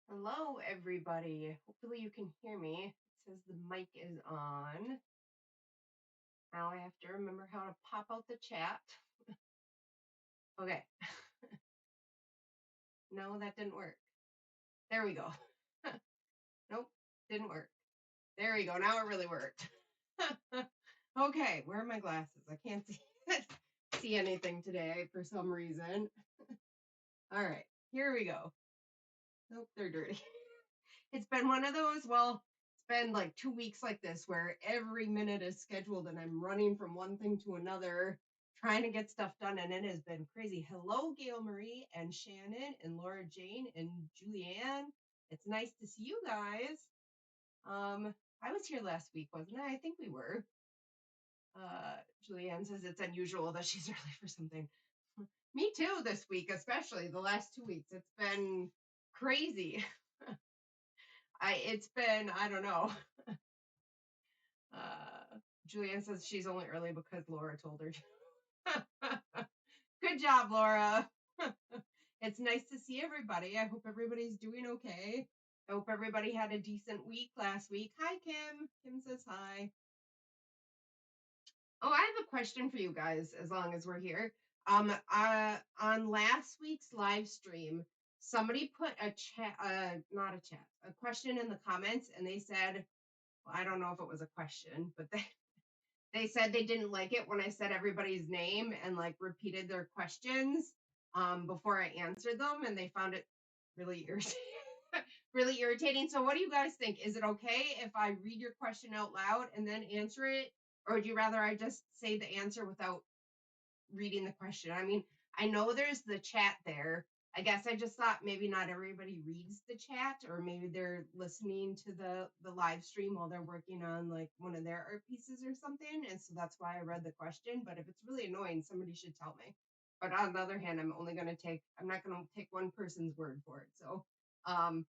Hello, everybody. Hopefully you can hear me. It says the mic is on. Now I have to remember how to pop out the chat. Okay. No, that didn't work. There we go. Nope, didn't work. There we go. Now it really worked. Okay, where are my glasses? I can't see anything today for some reason. All right, here we go. Nope, they're dirty. It's been one of those, well, it's been like 2 weeks like this where every minute is scheduled and I'm running from one thing to another, trying to get stuff done, and it has been crazy. Hello, Gail Marie and Shannon and Laura Jane and Julianne. It's nice to see you guys. I was here last week, wasn't I? I think we were. Julianne says it's unusual that she's early for something. Me too, this week, especially the last 2 weeks. It's been crazy. It's been, I don't know. Julianne says she's only early because Laura told her to. Good job, Laura. It's nice to see everybody. I hope everybody's doing okay. I hope everybody had a decent week last week. Hi, Kim. Kim says hi. Oh, I have a question for you guys as long as we're here. On last week's live stream, somebody put a chat, not a chat, a question in the comments, and they said, well, I don't know if it was a question, but they said they didn't like it when I said everybody's name and like repeated their questions before I answered them, and they found it really irritating. Really irritating. So what do you guys think? Is it okay if I read your question out loud and then answer it? Or would you rather I just say the answer without reading the question? I mean, I know there's the chat there. I guess I just thought maybe not everybody reads the chat, or maybe they're listening to the live stream while they're working on like one of their art pieces or something. And so that's why I read the question. But if it's really annoying, somebody should tell me. But on the other hand, I'm not going to take one person's word for it. So um,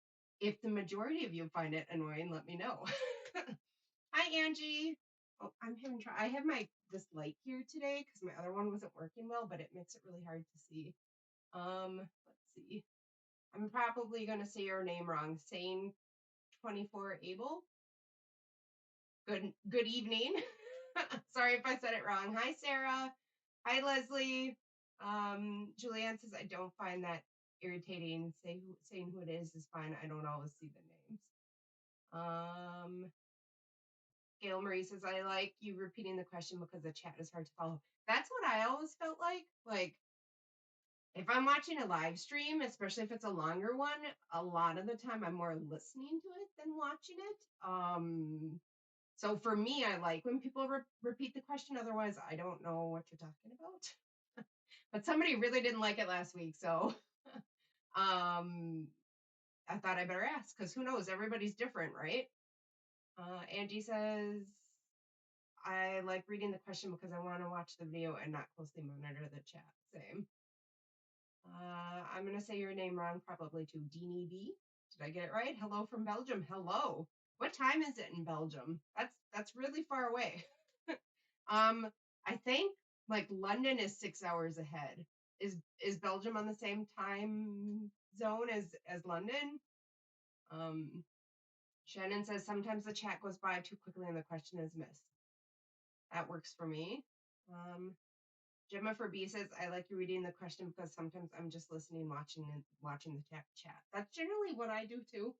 if the majority of you find it annoying, let me know. Hi, Angie. Oh, I have this light here today because my other one wasn't working well, but it makes it really hard to see. Let's see. I'm probably going to say your name wrong. Sane 24 Able. Good evening. Sorry if I said it wrong. Hi, Sarah. Hi, Leslie. Julianne says I don't find that irritating. Saying who it is fine. I don't always see the names. Gail Marie says, I like you repeating the question because the chat is hard to follow. That's what I always felt like. Like, if I'm watching a live stream, especially if it's a longer one, a lot of the time I'm more listening to it than watching it. So for me, I like when people repeat the question. Otherwise, I don't know what you're talking about. But somebody really didn't like it last week. So I thought I better ask because who knows? Everybody's different, right? Angie says, I like reading the question because I want to watch the video and not closely monitor the chat. Same. I'm going to say your name wrong, probably too. Deanie B. Did I get it right? Hello from Belgium. Hello. What time is it in Belgium? That's really far away. I think like London is 6 hours ahead. Is Belgium on the same time zone as London? Shannon says sometimes the chat goes by too quickly and the question is missed. That works for me. Gemma for B says, I like you reading the question because sometimes I'm just listening, watching the chat. That's generally what I do too.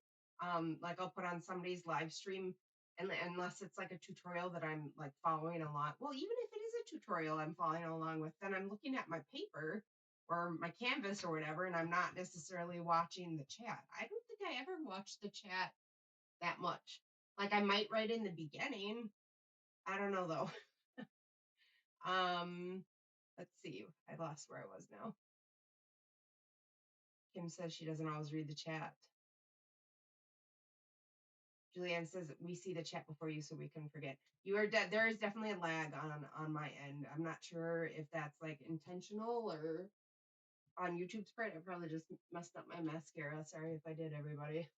Like I'll put on somebody's live stream, and unless it's like a tutorial that I'm like following along. Well, even if it is a tutorial I'm following along with, then I'm looking at my paper or my canvas or whatever, and I'm not necessarily watching the chat. I don't think I ever watched the chat that much. Like I might write in the beginning. I don't know though. Let's see. I lost where I was now. Kim says she doesn't always read the chat. Julianne says we see the chat before you so we can forget. You are dead. There is definitely a lag on my end. I'm not sure if that's like intentional or on YouTube's part. I probably just messed up my mascara. Sorry if I did, everybody.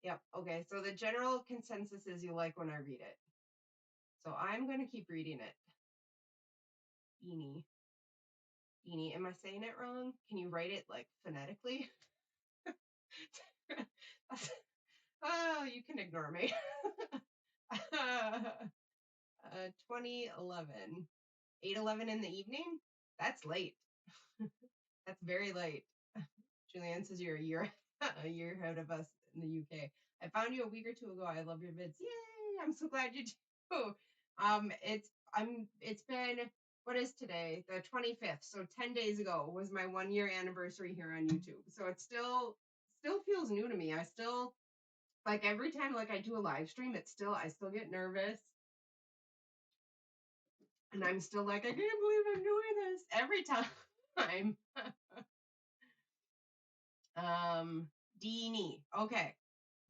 Yep. Okay. So the general consensus is you like when I read it. So I'm going to keep reading it. Beanie. Beanie. Am I saying it wrong? Can you write it like phonetically? Oh, you can ignore me. 2011. 8:11 in the evening? That's late. That's very late. Julianne says you're a year a year ahead of us in the UK. I found you a week or two ago. I love your vids. Yay! I'm so glad you do. It's been, what is today? The 25th. So 10 days ago was my 1 year anniversary here on YouTube. So it still feels new to me. I still, like, every time like I do a live stream, I still get nervous. And I'm still like, I can't believe I'm doing this every time. Deanie. Okay.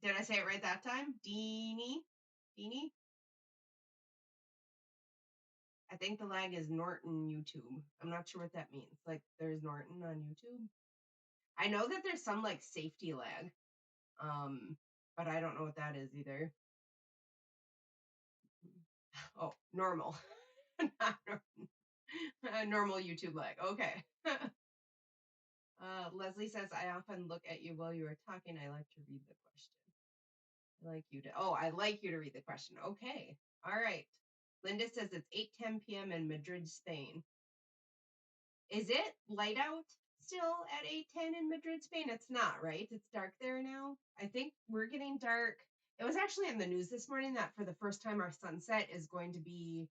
Did I say it right that time? Deanie? Deanie? I think the lag is Norton YouTube. I'm not sure what that means. Like, there's Norton on YouTube. I know that there's some like safety lag. But I don't know what that is either. Oh, normal. Not normal YouTube lag. Okay. Leslie says, I often look at you while you are talking. I like to read the question. I like you to read the question. Okay. All right. Linda says it's 8:10 p.m. in Madrid, Spain. Is it light out still at 8:10 in Madrid, Spain? It's not, right? It's dark there now. I think we're getting dark. It was actually in the news this morning that for the first time our sunset is going to be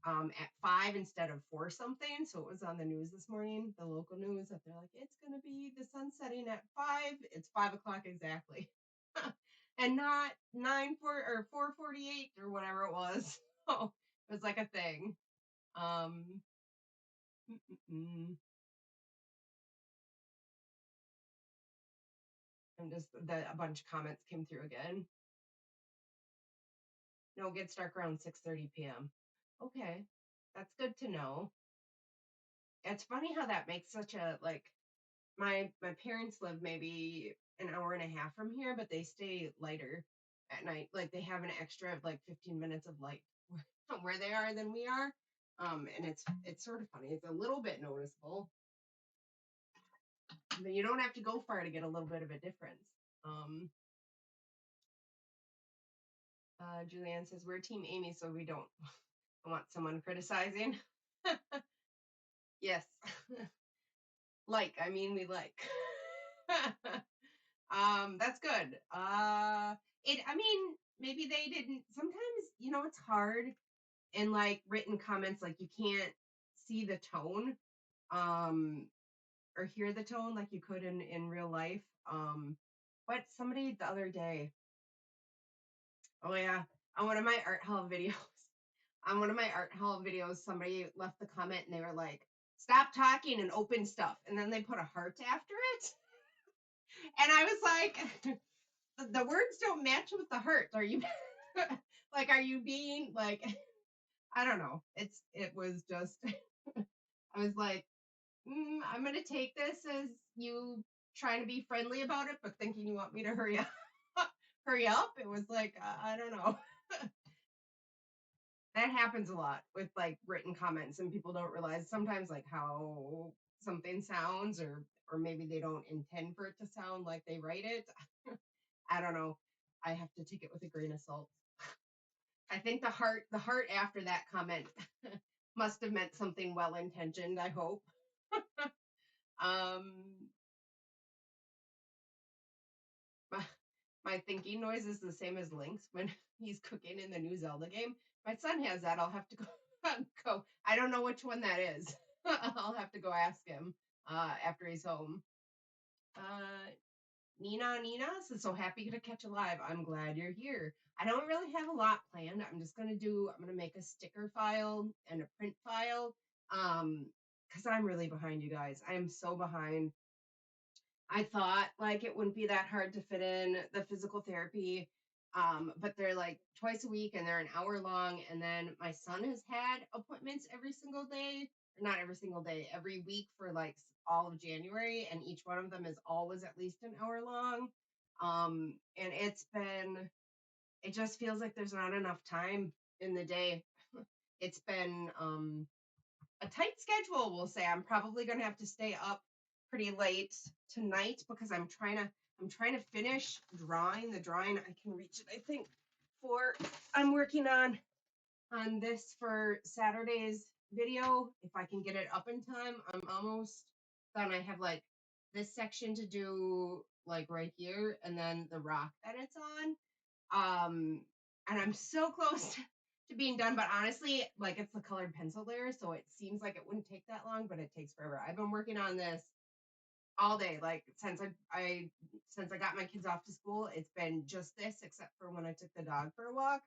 at 5 instead of 4 something. So it was on the news this morning, the local news, that they're like, it's going to be the sun setting at 5. It's 5 o'clock exactly. And not 4:48 or whatever it was. So it was like a thing. Um, a bunch of comments came through again. No, it gets dark around 6:30 p.m. Okay, that's good to know. It's funny how that makes such a, like, my parents live maybe an hour and a half from here, but they stay lighter at night. Like, they have an extra of like 15 minutes of light where they are than we are. And it's sort of funny. It's a little bit noticeable, but you don't have to go far to get a little bit of a difference. Julianne says we're Team Amy, so we don't want someone criticizing. Yes. We like. That's good. Maybe they didn't. Sometimes, it's hard in like written comments, like you can't see the tone, or hear the tone like you could in real life. But somebody the other day, oh yeah, on one of my art hall videos, somebody left the comment and they were like, stop talking and open stuff. And then they put a heart after it. And I was like, the words don't match with the heart. Are you like, are you being like, I don't know. It was just, I was like, I'm going to take this as you trying to be friendly about it, but thinking you want me to hurry up. Hurry up. It was like, I don't know. That happens a lot with like written comments, and people don't realize sometimes like how something sounds, or maybe they don't intend for it to sound like they write it. I don't know. I have to take it with a grain of salt. I think the heart after that comment must have meant something well intentioned, I hope. um my thinking noise is the same as Link's when he's cooking in the new Zelda game. My son has that. I'll have to go. I don't know which one that is. I'll have to go ask him after he's home. Nina says, so happy to catch a live. I'm glad you're here. I don't really have a lot planned. I'm gonna make a sticker file and a print file. Because I'm really behind, you guys. I am so behind. I thought like it wouldn't be that hard to fit in the physical therapy. But they're like twice a week and they're an hour long. And then my son has had appointments every single day, or not every single day, every week for like all of January. And each one of them is always at least an hour long. And it just feels like there's not enough time in the day. It's been a tight schedule, we'll say. I'm probably going to have to stay up pretty late tonight because I'm trying to finish drawing. The drawing, I can reach it, I think, I'm working on this for Saturday's video, if I can get it up in time. I'm almost done. I have like this section to do like right here and then the rock that it's on. And I'm so close to being done, but honestly, like it's the colored pencil layer, so it seems like it wouldn't take that long, but it takes forever. I've been working on this all day, like since I got my kids off to school. It's been just this, except for when I took the dog for a walk.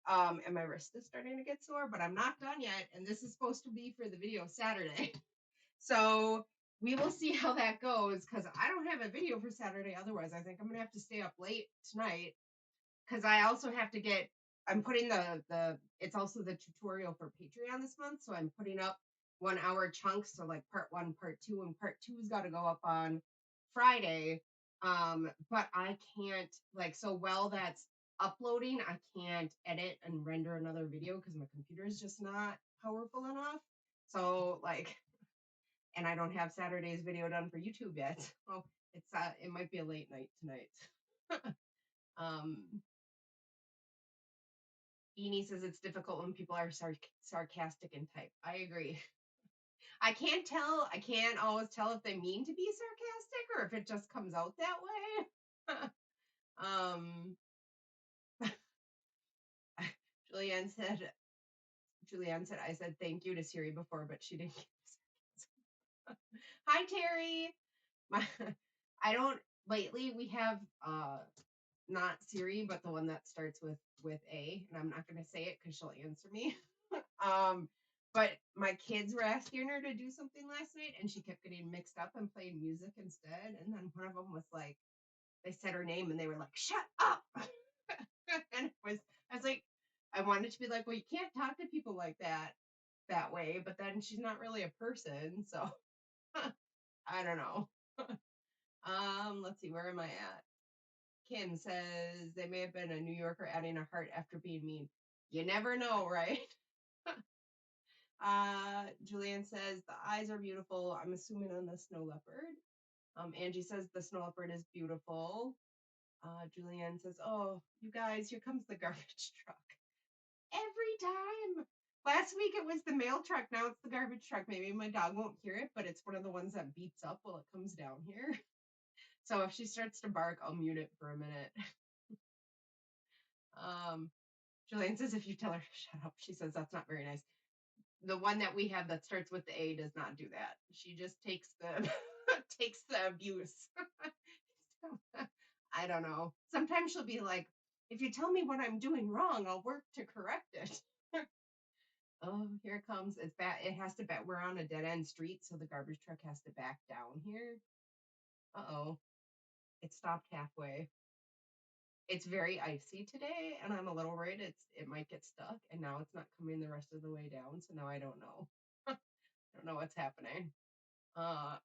And my wrist is starting to get sore, but I'm not done yet. And this is supposed to be for the video Saturday. So we will see how that goes because I don't have a video for Saturday. Otherwise, I think I'm gonna have to stay up late tonight because I also have to get. I'm putting the. It's also the tutorial for Patreon this month, so I'm putting up 1 hour chunks. So like part one, part two, and part two's got to go up on Friday. But I can't like so while that's uploading, I can't edit and render another video because my computer is just not powerful enough. So like, and I don't have Saturday's video done for YouTube yet. So it might be a late night tonight. um, Eni says it's difficult when people are sarcastic in type. I agree. I can't tell. I can't always tell if they mean to be sarcastic or if it just comes out that way. um, Julianne said. Julianne said I said thank you to Siri before, but she didn't. Hi Terry. My, I don't. Lately we have not Siri, but the one that starts with A, and I'm not going to say it because she'll answer me. But my kids were asking her to do something last night, and she kept getting mixed up and playing music instead. And then one of them was like, they said her name, and they were like, "Shut up!" And I was like, I wanted to be like, well, you can't talk to people like that way, but then she's not really a person, so I don't know. Let's see, where am I at? Kim says they may have been a New Yorker adding a heart after being mean. You never know, right? Julianne says the eyes are beautiful. I'm assuming on the snow leopard. Angie says the snow leopard is beautiful. Julianne says, oh, you guys, here comes the garbage truck. Every time. Last week it was the mail truck. Now it's the garbage truck. Maybe my dog won't hear it, but it's one of the ones that beeps up while it comes down here. So if she starts to bark, I'll mute it for a minute. Julianne says if you tell her to shut up, she says that's not very nice. The one that we have that starts with the A does not do that. She just takes the takes the abuse. I don't know. Sometimes she'll be like, if you tell me what I'm doing wrong, I'll work to correct it. Oh, here it comes. It's back. It has to back. We're on a dead end street, so the garbage truck has to back down here. Uh-oh. It stopped halfway. It's very icy today, and I'm a little worried it might get stuck, and now it's not coming the rest of the way down, so now I don't know. I don't know what's happening. Uh,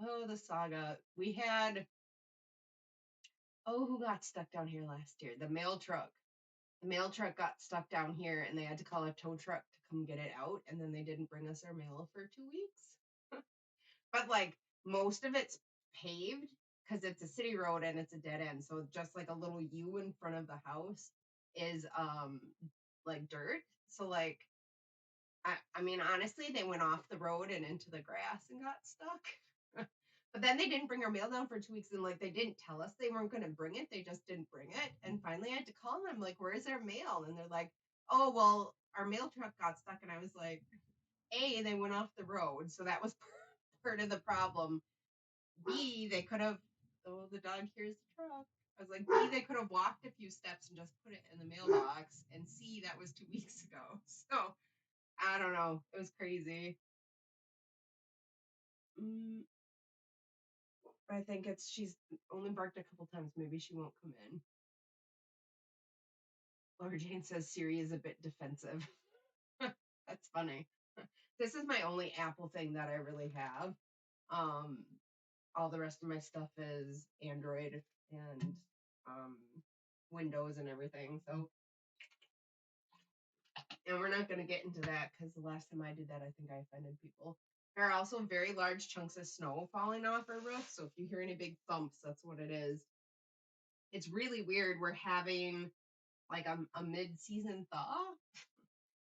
oh, the saga. We had, oh, who got stuck down here last year? The mail truck. The mail truck got stuck down here, and they had to call a tow truck to come get it out, and then they didn't bring us our mail for 2 weeks. But like most of it's paved because it's a city road and it's a dead end. So just like a little U in front of the house is like dirt. So like I mean honestly they went off the road and into the grass and got stuck. But then they didn't bring our mail down for 2 weeks and like they didn't tell us they weren't gonna bring it. They just didn't bring it. And finally I had to call them like, where's our mail? And they're like, oh well our mail truck got stuck. And I was like, A, they went off the road, so that was part of the problem. B, they could have, oh, the dog hears the truck. I was like, B, they could have walked a few steps and just put it in the mailbox. And C, that was 2 weeks ago. So I don't know. It was crazy. I think she's only barked a couple times. Maybe she won't come in. Laura Jane says Siri is a bit defensive. That's funny. This is my only Apple thing that I really have. All the rest of my stuff is Android and Windows and everything. So, and we're not going to get into that because the last time I did that, I think I offended people. There are also very large chunks of snow falling off our roof. So if you hear any big thumps, that's what it is. It's really weird. We're having like a mid-season thaw,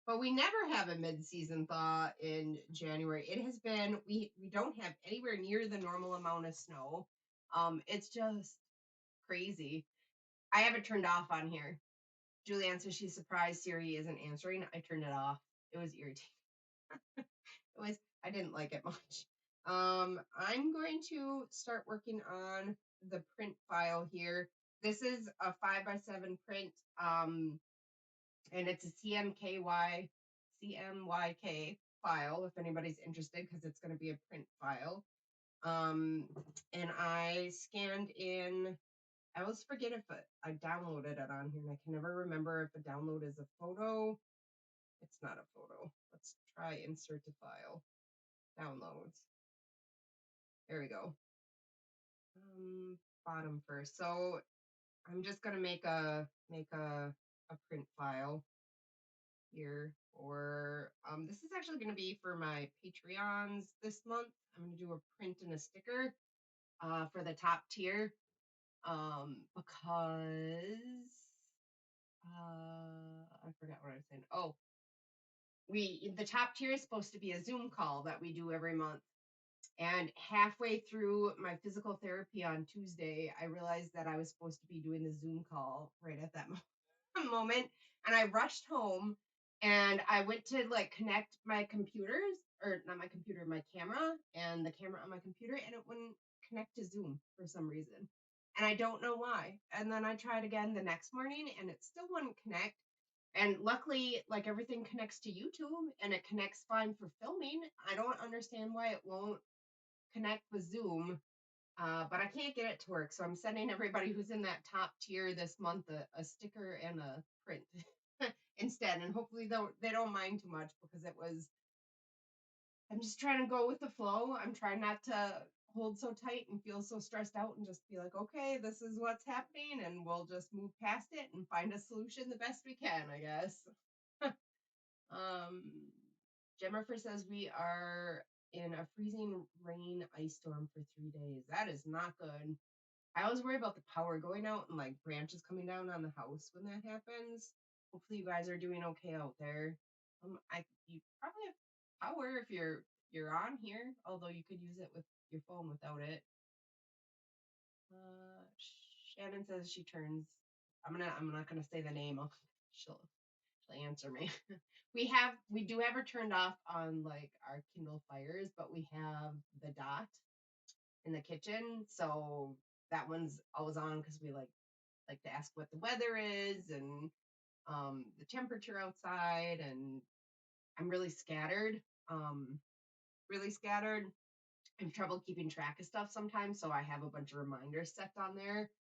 But we never have a mid-season thaw in January. It has been we don't have anywhere near the normal amount of snow. It's just crazy. I have it turned off on here. Julianne says she's surprised Siri isn't answering. I turned it off. It was irritating. It was, I didn't like it much. I'm going to start working on the print file here. This is a 5x7 print, and it's a CMYK file if anybody's interested, because it's going to be a print file. And I scanned in. I always forget if I downloaded it on here, and I can never remember if a download is a photo. It's not a photo. Let's try insert to file. Downloads. There we go. Bottom first. So I'm just gonna make a print file here for this is actually gonna be for my Patreons this month. I'm gonna do a print and a sticker for the top tier because I forgot what I was saying. Oh, the top tier is supposed to be a Zoom call that we do every month. And halfway through my physical therapy on Tuesday, I realized that I was supposed to be doing the Zoom call right at that moment. And I rushed home and I went to like connect my computers, or not my computer, my camera and the camera on my computer, and it wouldn't connect to Zoom for some reason. And I don't know why. And then I tried again the next morning and it still wouldn't connect. And luckily, like everything connects to YouTube and it connects fine for filming. I don't understand why it won't connect with Zoom, but I can't get it to work. So I'm sending everybody who's in that top tier this month a sticker and a print instead. And hopefully they don't mind too much, because I'm just trying to go with the flow. I'm trying not to hold so tight and feel so stressed out, and just be like, okay, this is what's happening and we'll just move past it and find a solution the best we can, I guess. Jennifer says we are in a freezing rain ice storm for 3 days. That is not good. I always worry about the power going out and like branches coming down on the house when that happens. Hopefully you guys are doing okay out there. You probably have power if you're on here, although you could use it with your phone without it. Shannon says she turns. I'm not gonna say the name. She'll answer me. We do have her turned off on like our Kindle Fires, but we have the dot in the kitchen, so that one's always on because we like to ask what the weather is and the temperature outside. And I'm really scattered. Really scattered. I have trouble keeping track of stuff sometimes, so I have a bunch of reminders set on there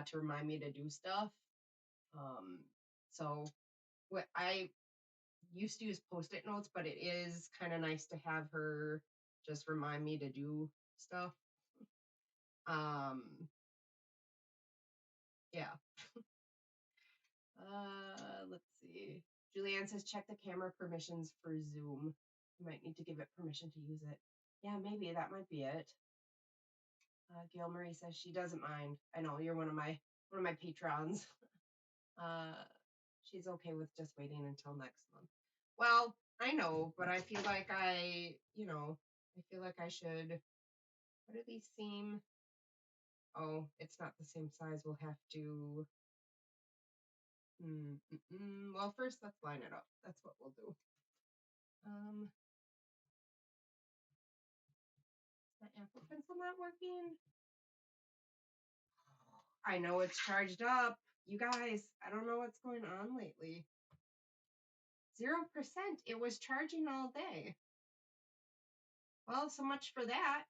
to remind me to do stuff. So what I used to use post-it notes, but it is kind of nice to have her just remind me to do stuff. Yeah. Let's see. Julianne says check the camera permissions for Zoom. You might need to give it permission to use it. Yeah, maybe that might be it. Gail Marie says she doesn't mind. I know you're one of my patrons. She's okay with just waiting until next month. Well, I know, but I feel like I should. What do these seem? Oh, it's not the same size. We'll have to. Well, first let's line it up. That's what we'll do. Is my Apple Pencil not working? I know it's charged up. You guys, I don't know what's going on lately. 0%. It was charging all day. Well, so much for that.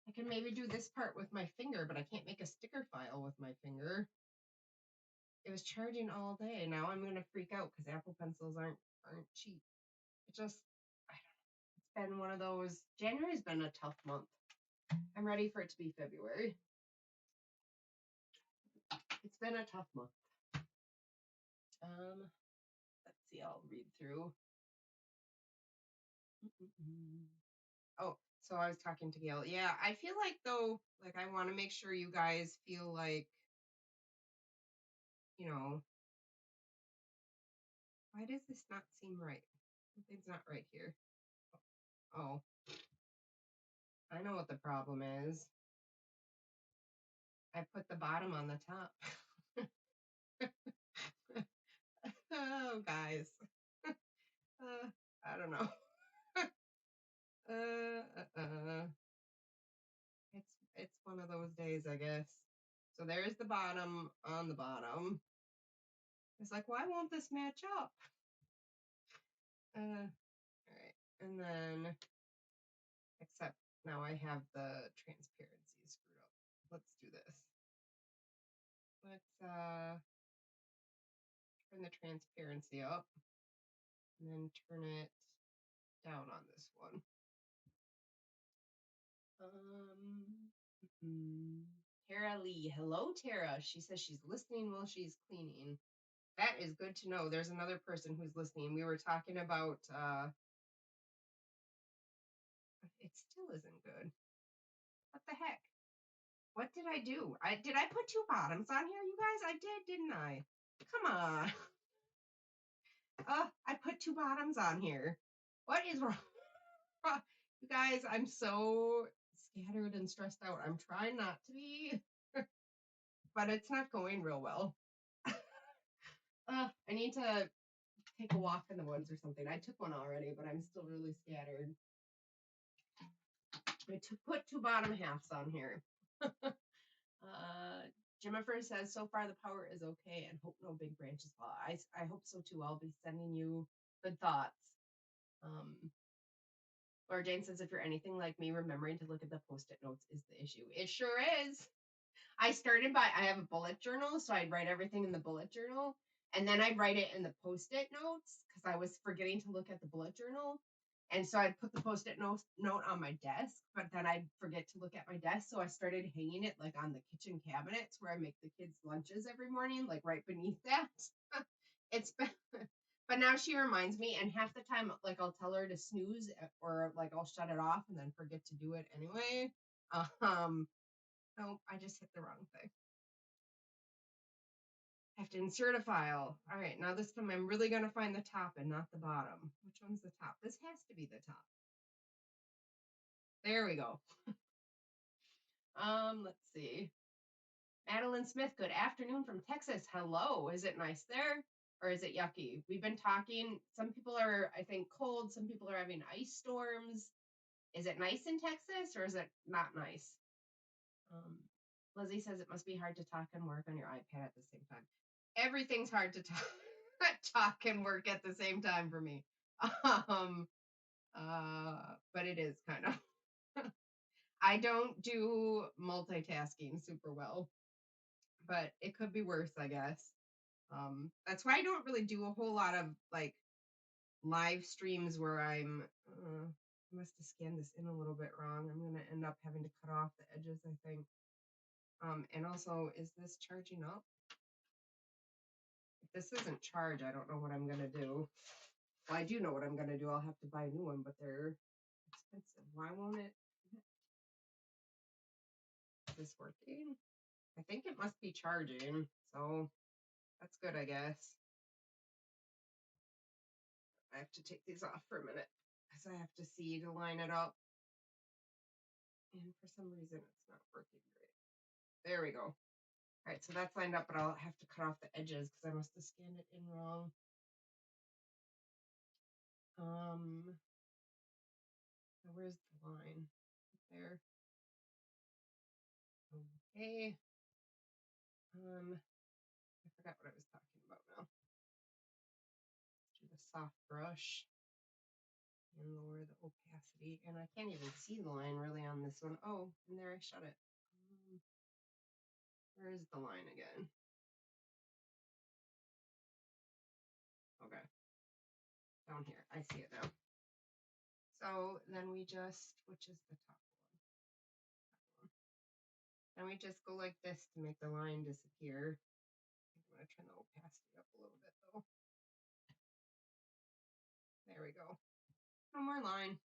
I can maybe do this part with my finger, but I can't make a sticker file with my finger. It was charging all day. Now I'm gonna freak out because Apple Pencils aren't cheap. It just, I don't know. It's been one of those. January's been a tough month. I'm ready for it to be February. It's been a tough month. Let's see. I'll read through. Oh, so I was talking to Gail. Yeah, I feel like though, like I want to make sure you guys feel like, you know, Why does this not seem right? Something's not right here. Oh, I know what the problem is. I put the bottom on the top. Oh, guys. I don't know. It's one of those days, I guess. So there's the bottom on the bottom. It's like, why won't this match up? All right, and then except now I have the transparency screwed up. Let's do this. Let's turn the transparency up and then turn it down on this one. Tara Lee. Hello, Tara. She says she's listening while she's cleaning. That is good to know. There's another person who's listening. We were talking about it still isn't good. What the heck? What did I do? Did I put two bottoms on here, you guys? I did, didn't I? Come on. I put two bottoms on here. What is wrong? You guys, I'm so scattered and stressed out. I'm trying not to be, but it's not going real well. I need to take a walk in the woods or something. I took one already, but I'm still really scattered. I put two bottom halves on here. Jennifer says, so far the power is okay and hope no big branches fall. I hope so too. I'll be sending you good thoughts. Laura Jane says, if you're anything like me, remembering to look at the post-it notes is the issue. It sure is. I have a bullet journal, so I'd write everything in the bullet journal, and then I'd write it in the post-it notes because I was forgetting to look at the bullet journal. And so I'd put the post-it note on my desk, but then I'd forget to look at my desk. So I started hanging it like on the kitchen cabinets where I make the kids' lunches every morning, like right beneath that. It's been, but now she reminds me, and half the time, like I'll tell her to snooze or like I'll shut it off and then forget to do it anyway. No, I just hit the wrong thing. I have to insert a file. All right, now this time I'm really going to find the top and not the bottom. Which one's the top? This has to be the top. There we go. Let's see. Madeline Smith, good afternoon from Texas. Hello. Is it nice there or is it yucky? We've been talking. Some people are, I think, cold. Some people are having ice storms. Is it nice in Texas or is it not nice? Lizzie says it must be hard to talk and work on your iPad at the same time. Everything's hard to talk and work at the same time for me. But it is kind of. I don't do multitasking super well, but it could be worse, I guess. That's why I don't really do a whole lot of like live streams where I must have scanned this in a little bit wrong. I'm going to end up having to cut off the edges, I think. And also, is this charging up? If this isn't charged, I don't know what I'm going to do. Well, I do know what I'm going to do. I'll have to buy a new one, but they're expensive. Why won't it? Is this working? I think it must be charging, so that's good, I guess. I have to take these off for a minute because I have to see to line it up. And for some reason, it's not working great. There we go. All right, so that's lined up, but I'll have to cut off the edges because I must have scanned it in wrong. Where's the line? There. Okay. I forgot what I was talking about now. Do the soft brush and lower the opacity. And I can't even see the line really on this one. Oh, and there I shut it. Where is the line again? Okay. Down here. I see it now. So then we just, which is the top one? Then we just go like this to make the line disappear. I'm going to turn the opacity up a little bit though. There we go. No more line.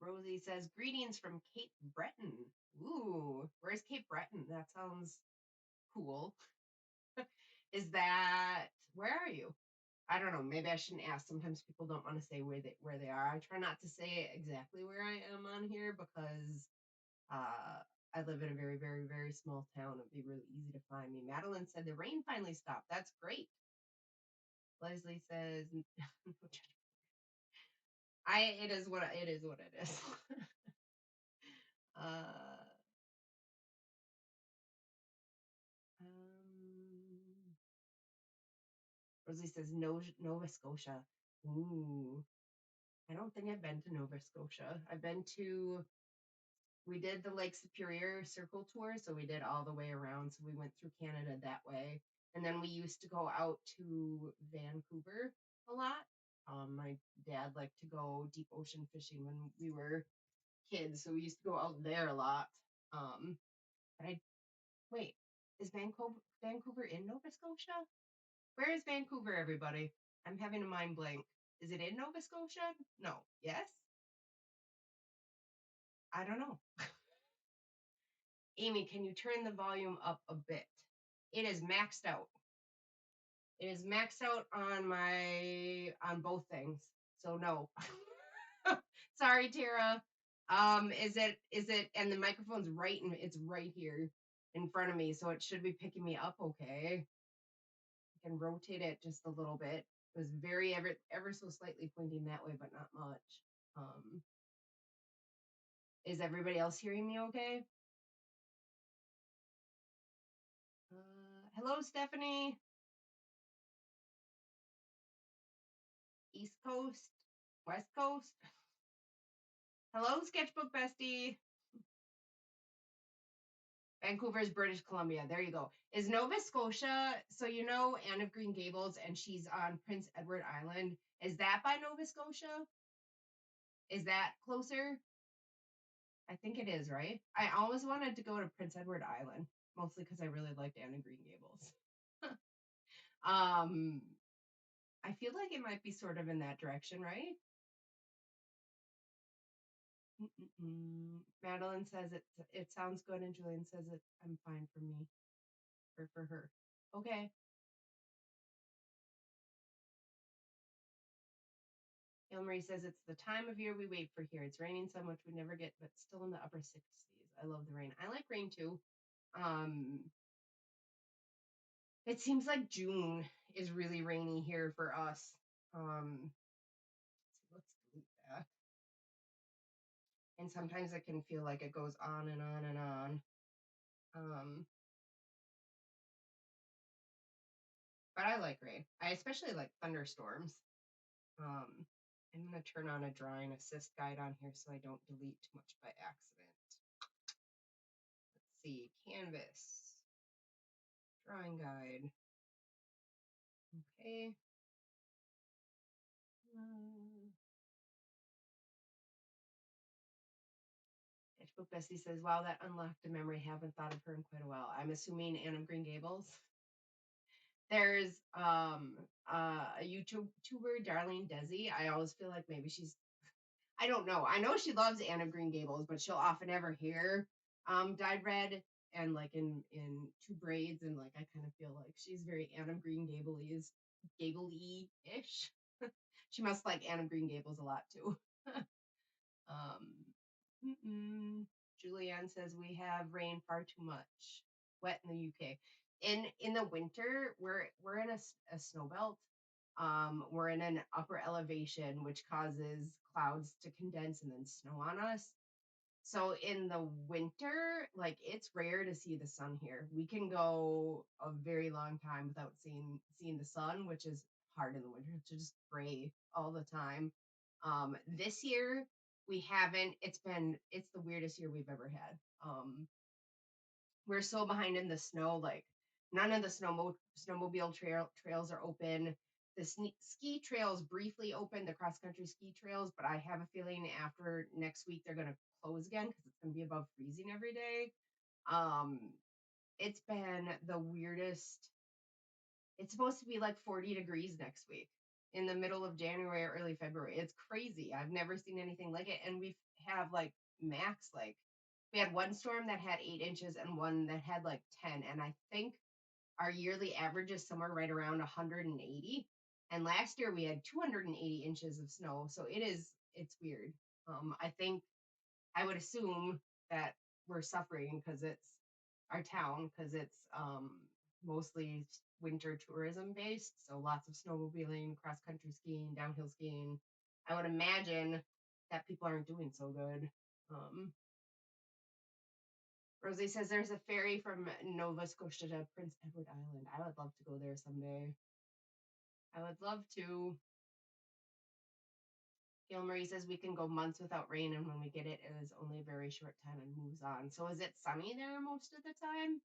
Rosie says, greetings from Cape Breton. Ooh, where's Cape Breton? That sounds cool. Is that, where are you? I don't know. Maybe I shouldn't ask. Sometimes people don't want to say where they are. I try not to say exactly where I am on here because I live in a very, very, very small town. It'd be really easy to find me. Madeline said the rain finally stopped. That's great. Leslie says, it is what it is. What it is. uh, um, Rosie says Nova Scotia. Ooh, I don't think I've been to Nova Scotia. I've been to. We did the Lake Superior Circle tour, so we did all the way around. So we went through Canada that way, and then we used to go out to Vancouver a lot. My dad liked to go deep ocean fishing when we were kids, so we used to go out there a lot. But I wait, is Vancouver in Nova Scotia? Where is Vancouver, everybody? I'm having a mind blank. Is it in Nova Scotia? No. Yes? I don't know. Amy, can you turn the volume up a bit? It is maxed out. It is maxed out on both things. So no. Sorry, Tara. Is it and the microphone's it's right here in front of me, so it should be picking me up okay. I can rotate it just a little bit. It was very ever so slightly pointing that way, but not much. Um, is everybody else hearing me okay? Hello, Stephanie. East Coast, West Coast. Hello, Sketchbook Bestie. Vancouver's British Columbia. There you go. Is Nova Scotia, so you know Anne of Green Gables and she's on Prince Edward Island. Is that by Nova Scotia? Is that closer? I think it is, right? I always wanted to go to Prince Edward Island, mostly because I really liked Anne of Green Gables. um, I feel like it might be sort of in that direction, right? Mm-mm-mm. Madeline says it sounds good, and Julian says I'm fine for me or for her. Okay. Marie says it's the time of year we wait for here. It's raining so much we never get, but still in the upper 60s. I love the rain. I like rain too. Um, it seems like June is really rainy here for us. Let's delete that. And sometimes it can feel like it goes on and on and on. But I like rain. I especially like thunderstorms. I'm going to turn on a drawing assist guide on here so I don't delete too much by accident. Let's see, canvas, drawing guide. Okay. Sketchbook Bessie says, wow, that unlocked a memory. Haven't thought of her in quite a while. I'm assuming Anne of Green Gables. There's a YouTuber, Darlene Desi. I always feel like maybe I don't know. I know she loves Anne of Green Gables, but she'll often have her hair dyed red and like in two braids, and like I kind of feel like she's very Anne of Green Gabley-ish. She must like Anne of Green Gables a lot too. Julianne says we have rain far too much, wet in the UK. In the winter, we're in a snow belt. We're in an upper elevation, which causes clouds to condense and then snow on us. So in the winter, like it's rare to see the sun here. We can go a very long time without seeing the sun, which is hard in the winter. It's just gray all the time. This year we haven't. It's the weirdest year we've ever had. We're so behind in the snow. Like none of the snowmobile trails are open. The ski trails briefly open, the cross country ski trails, but I have a feeling after next week they're going to close again because it's going to be above freezing every day. Um, it's been the weirdest. It's supposed to be like 40 degrees next week in the middle of January or early February. It's crazy. I've never seen anything like it. And we have like max, like we had one storm that had 8 inches and one that had like 10. And I think our yearly average is somewhere right around 180. And last year we had 280 inches of snow. So it's weird. I think I would assume that we're suffering because it's our town, because it's mostly winter tourism based. So lots of snowmobiling, cross country skiing, downhill skiing. I would imagine that people aren't doing so good. Um, Rosie says there's a ferry from Nova Scotia to Prince Edward Island. I would love to go there someday. I would love to. Gail Marie says we can go months without rain, and when we get it, it is only a very short time and moves on. So is it sunny there most of the time?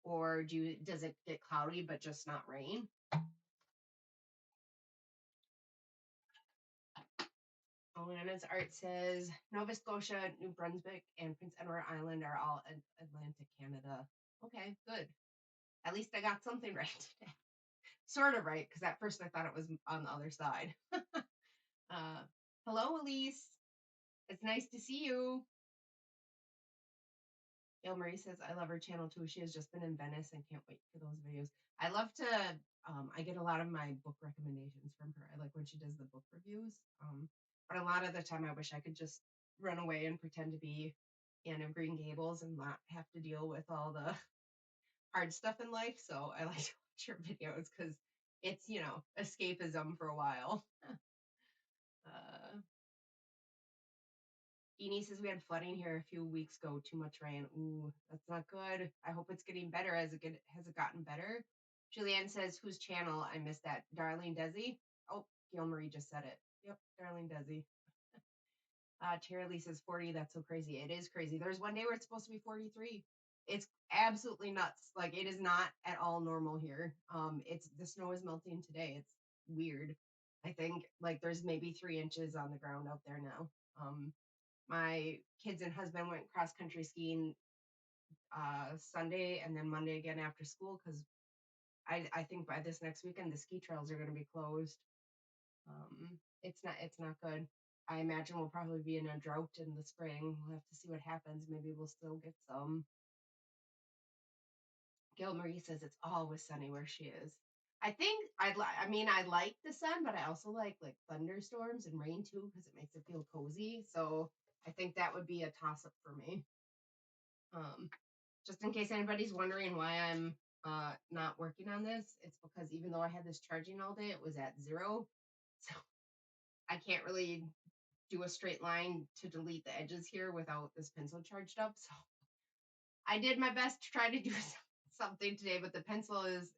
Or does it get cloudy but just not rain? Alana's art says Nova Scotia, New Brunswick, and Prince Edward Island are all Atlantic Canada. Okay, good. At least I got something right today. Sort of right, because at first I thought it was on the other side. Hello, Elise. It's nice to see you. Gail Marie says, I love her channel too. She has just been in Venice and can't wait for those videos. I love to, I get a lot of my book recommendations from her. I like when she does the book reviews. But a lot of the time I wish I could just run away and pretend to be Anne of Green Gables and not have to deal with all the hard stuff in life. So I like to watch her videos because it's, escapism for a while. uh, Edie says we had flooding here a few weeks ago. Too much rain. Ooh, that's not good. I hope it's getting better. Has it gotten better? Julianne says, whose channel? I missed that. Darlene Desi. Oh, Gail Marie just said it. Yep, Darlene Desi. Tara Lee says 40. That's so crazy. It is crazy. There's one day where it's supposed to be 43. It's absolutely nuts. Like it is not at all normal here. It's the snow is melting today. It's weird. I think like there's maybe 3 inches on the ground out there now. My kids and husband went cross country skiing Sunday and then Monday again after school because I think by this next weekend the ski trails are going to be closed. It's not good. I imagine we'll probably be in a drought in the spring. We'll have to see what happens. Maybe we'll still get some. Gail Marie says it's always sunny where she is. I think I like the sun, but I also like thunderstorms and rain too because it makes it feel cozy. So I think that would be a toss up for me. Just in case anybody's wondering why I'm not working on this, it's because even though I had this charging all day, it was at 0. So I can't really do a straight line to delete the edges here without this pencil charged up. So I did my best to try to do something today, but the pencil is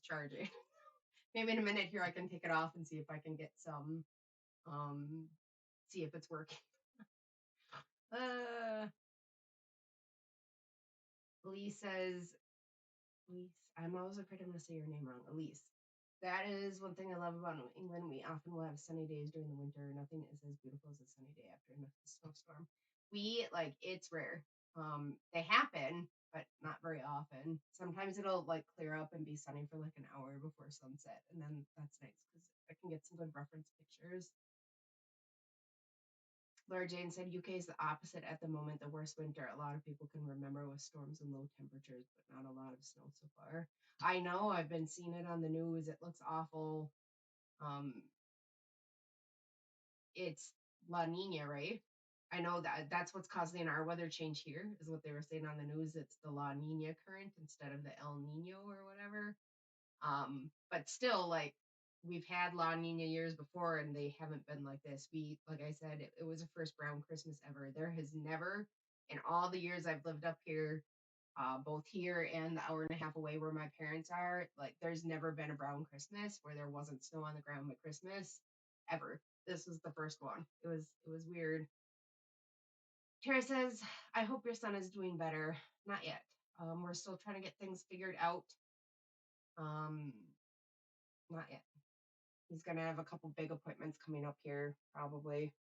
charging. Maybe in a minute here I can take it off and see if I can get some, see if it's working. Elise says, Elise, I'm always afraid I'm going to say your name wrong. Elise. That is one thing I love about New England. We often will have sunny days during the winter. Nothing is as beautiful as a sunny day after a snowstorm. It's rare. They happen, but not very often. Sometimes it'll clear up and be sunny for like an hour before sunset, and then that's nice because I can get some good reference pictures. Laura Jane said UK is the opposite at the moment, the worst winter a lot of people can remember with storms and low temperatures, but not a lot of snow so far. I know, I've been seeing it on the news. It looks awful. It's La Nina, right? I know that's what's causing our weather change here, is what they were saying on the news. It's the La Nina current instead of the El Nino or whatever. But still, we've had La Nina years before and they haven't been like this. Like I said, it was the first brown Christmas ever. There has never, in all the years I've lived up here, both here and the hour and a half away where my parents are, there's never been a brown Christmas where there wasn't snow on the ground at Christmas, ever. This was the first one. It was weird. Tara says, I hope your son is doing better. Not yet. We're still trying to get things figured out. Not yet. He's going to have a couple big appointments coming up here, probably,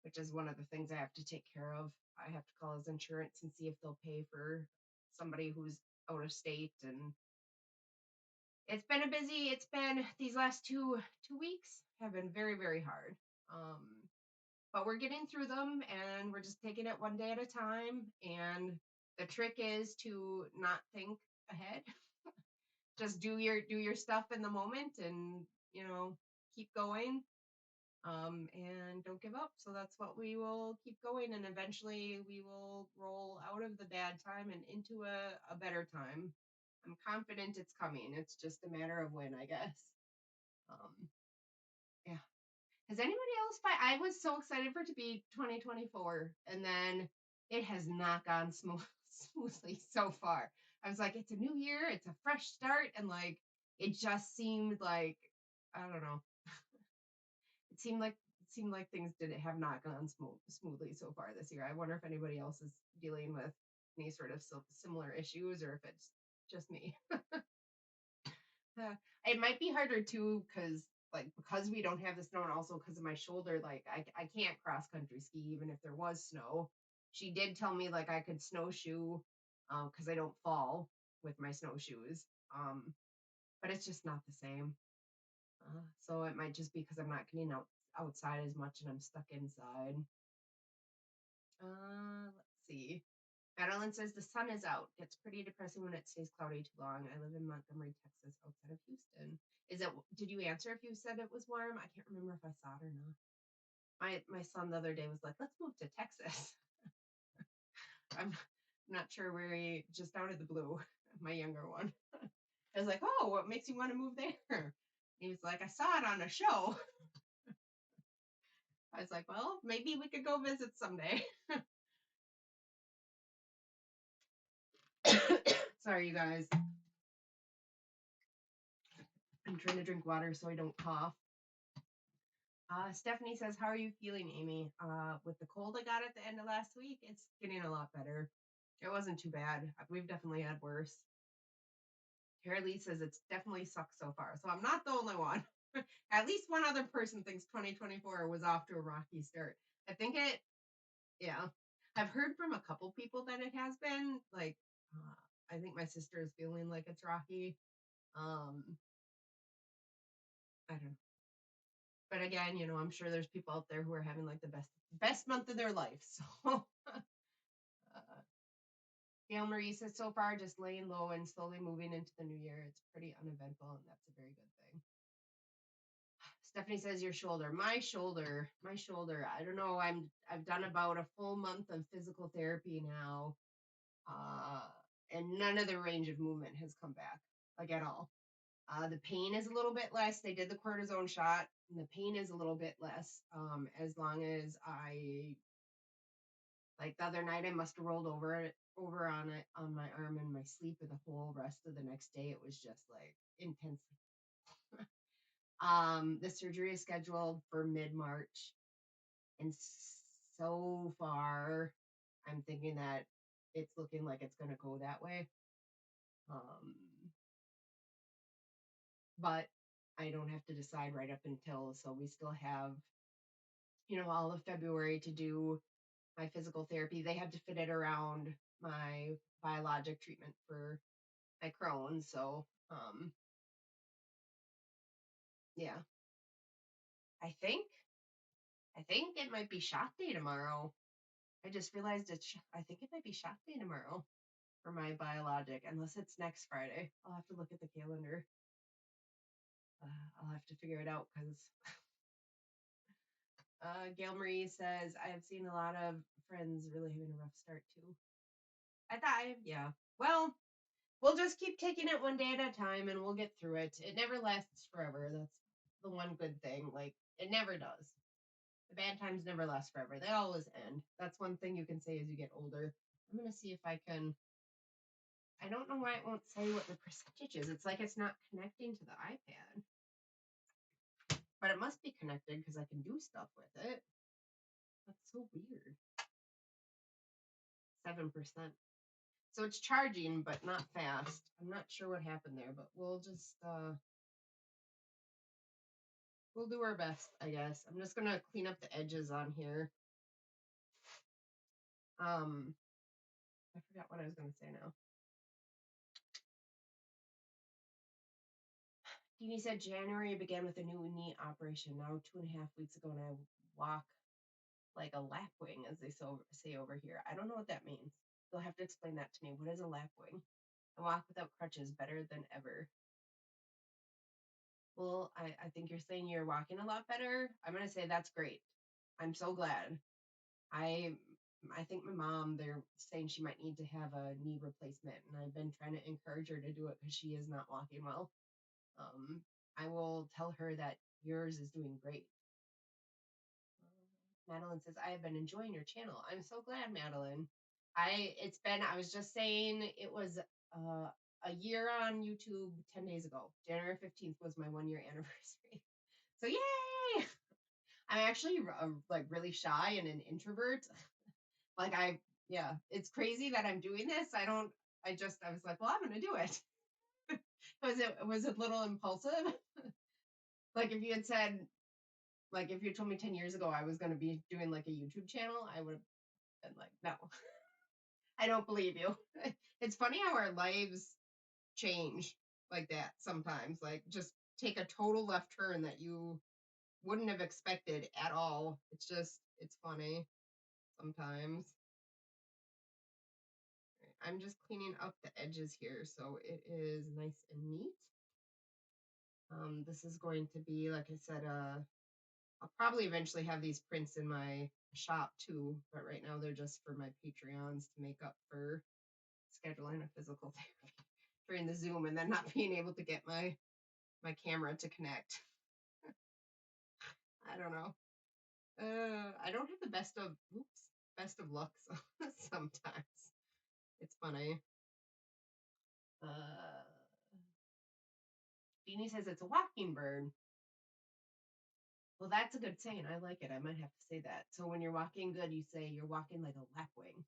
which is one of the things I have to take care of. I have to call his insurance and see if they'll pay for somebody who's out of state. And it's been these last two weeks have been very, very hard. Um, but we're getting through them and we're just taking it one day at a time. And the trick is to not think ahead. Just do your stuff in the moment and, keep going. And don't give up. So that's what we will keep going. And eventually we will roll out of the bad time and into a better time. I'm confident it's coming. It's just a matter of when, I guess. Um, yeah. Has anybody else I was so excited for it to be 2024, and then it has not gone smoothly so far. I was like, it's a new year, it's a fresh start, and like it just seemed like I don't know. It seemed like things didn't have not gone smoothly so far this year. I wonder if anybody else is dealing with any sort of similar issues, or if it's just me. It might be harder too, because we don't have the snow, and also because of my shoulder. Like I can't cross country ski even if there was snow. She did tell me like I could snowshoe, because I don't fall with my snowshoes. But it's just not the same. So it might just be because I'm not getting outside as much and I'm stuck inside. Let's see. Madeline says the sun is out. It's pretty depressing when it stays cloudy too long. I live in Montgomery, Texas, outside of Houston. Did you answer if you said it was warm? I can't remember if I saw it or not. My son the other day was like, let's move to Texas. I'm not sure where just out of the blue, my younger one. I was like, oh, what makes you want to move there? He was like, I saw it on a show. I was like, well, maybe we could go visit someday. Sorry, you guys. I'm trying to drink water so I don't cough. Stephanie says, how are you feeling, Amy? With the cold I got at the end of last week, it's getting a lot better. It wasn't too bad. We've definitely had worse. Tara Lee says it's definitely sucked so far. So I'm not the only one. At least one other person thinks 2024 was off to a rocky start. I think yeah. I've heard from a couple people that it has been. Like, I think my sister is feeling like it's rocky. Um, I don't know. But again, I'm sure there's people out there who are having like the best month of their life. So Gail Marie says so far just laying low and slowly moving into the new year. It's pretty uneventful, and that's a very good thing. Stephanie says your shoulder. My shoulder. I don't know. I've done about a full month of physical therapy now. And none of the range of movement has come back, like at all. The pain is a little bit less. They did the cortisone shot, and the pain is a little bit less. As long as like the other night, I must have rolled over on it on my arm in my sleep, and the whole rest of the next day, it was just like intense. The surgery is scheduled for mid-March, and so far, I'm thinking that it's looking like it's going to go that way. But I don't have to decide right up until, so we still have, all of February to do my physical therapy. They have to fit it around my biologic treatment for my Crohn's. So, yeah, I think, it might be shot day tomorrow. I just realized I think it might be shot day tomorrow for my biologic, unless it's next Friday. I'll have to look at the calendar. I'll have to figure it out because Gail Marie says, I have seen a lot of friends really having a rough start too. Yeah. Well, we'll just keep taking it one day at a time and we'll get through it. It never lasts forever. That's the one good thing. Like, it never does. The bad times never last forever. They always end. That's one thing you can say as you get older. I'm going to see if I can. I don't know why it won't say what the percentage is. It's like it's not connecting to the iPad. But it must be connected because I can do stuff with it. That's so weird. 7%. So it's charging, but not fast. I'm not sure what happened there, but we'll just we'll do our best, I guess. I'm just gonna clean up the edges on here. I forgot what I was gonna say now. He said January began with a new knee operation. Now 2.5 weeks ago, and I walk like a lapwing, as they say over here. I don't know what that means. You'll have to explain that to me. What is a lapwing? I walk without crutches better than ever. Well, I think you're saying you're walking a lot better. I'm gonna say that's great. I'm so glad. I think my mom, they're saying she might need to have a knee replacement, and I've been trying to encourage her to do it because she is not walking well. Um, I will tell her that yours is doing great. Madeline says, I have been enjoying your channel. I'm so glad, Madeline. I was just saying it was a year on YouTube 10 days ago. January 15th was my 1 year anniversary. So yay! I'm actually like really shy and an introvert. Like it's crazy that I'm doing this. I was like, well, I'm going to do it. Was it a little impulsive? Like if you had said, like if you told me 10 years ago I was going to be doing like a YouTube channel, I would have been like, no, I don't believe you. It's funny how our lives change like that sometimes. Like just take a total left turn that you wouldn't have expected at all. It's funny sometimes. I'm just cleaning up the edges here so it is nice and neat. This is going to be, like I said, I'll probably eventually have these prints in my shop too, but right now they're just for my Patreons to make up for scheduling a physical therapy during the Zoom and then not being able to get my camera to connect. I don't know. I don't have the best of luck sometimes. It's funny. Beanie says it's a walking bird. Well, that's a good saying. I like it. I might have to say that. So when you're walking good, you say you're walking like a lapwing.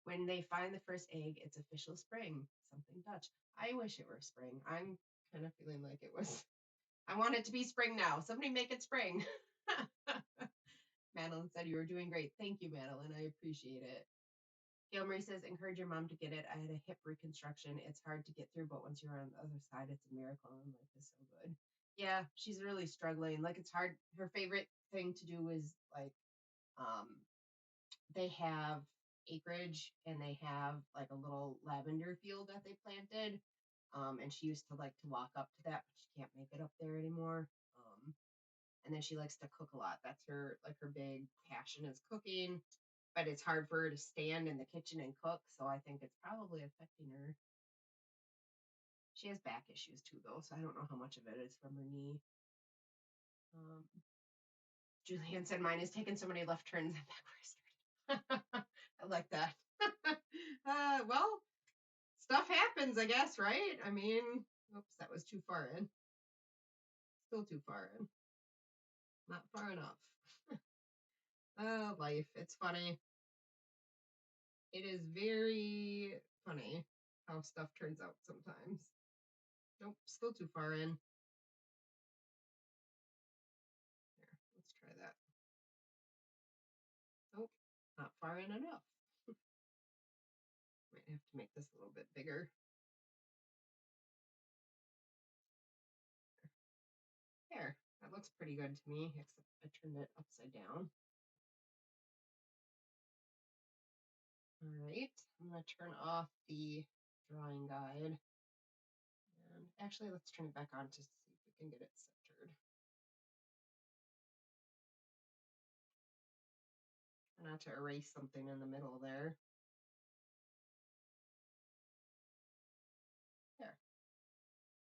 When they find the first egg, it's official spring. Something Dutch. I wish it were spring. I'm kind of feeling like it was. I want it to be spring now. Somebody make it spring. Madeline said you were doing great. Thank you, Madeline. I appreciate it. Gail Marie says, encourage your mom to get it. I had a hip reconstruction. It's hard to get through, but once you're on the other side, it's a miracle and life is so good. Yeah, she's really struggling. Like it's hard. Her favorite thing to do is like they have acreage and they have like a little lavender field that they planted. And she used to like to walk up to that, but she can't make it up there anymore. And then she likes to cook a lot. That's her big passion is cooking, but it's hard for her to stand in the kitchen and cook. So I think it's probably affecting her. She has back issues too, though, so I don't know how much of it is from her knee. Julianne said mine is taking so many left turns and back. I like that. Well, stuff happens, I guess, right? I mean, oops, that was too far in. Still too far in. Not far enough. Life. It's funny. It is very funny how stuff turns out sometimes. Nope, still too far in. There, let's try that. Nope, not far in enough. Might have to make this a little bit bigger. There, that looks pretty good to me, except I turned it upside down. All right, I'm going to turn off the drawing guide. And actually, let's turn it back on to see if we can get it centered. Try not to erase something in the middle there.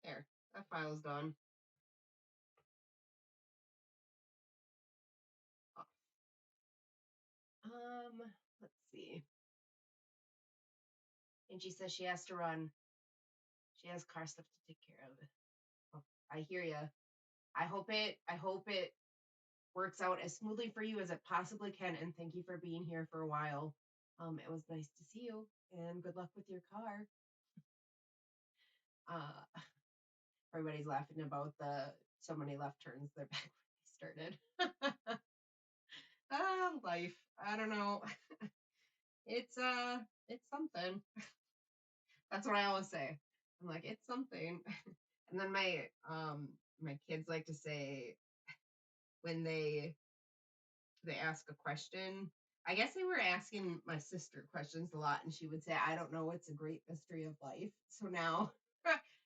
There, that file's done. Let's see. And she says she has to run. She has car stuff to take care of. Oh, I hear you. I hope it works out as smoothly for you as it possibly can. And thank you for being here for a while. It was nice to see you, and good luck with your car. Everybody's laughing about the so many left turns. They're back where they started. Life. I don't know. It's something. That's what I always say. I'm like, it's something. And then my kids like to say when they ask a question. I guess they were asking my sister questions a lot, and she would say, "I don't know. It's a great mystery of life." So now,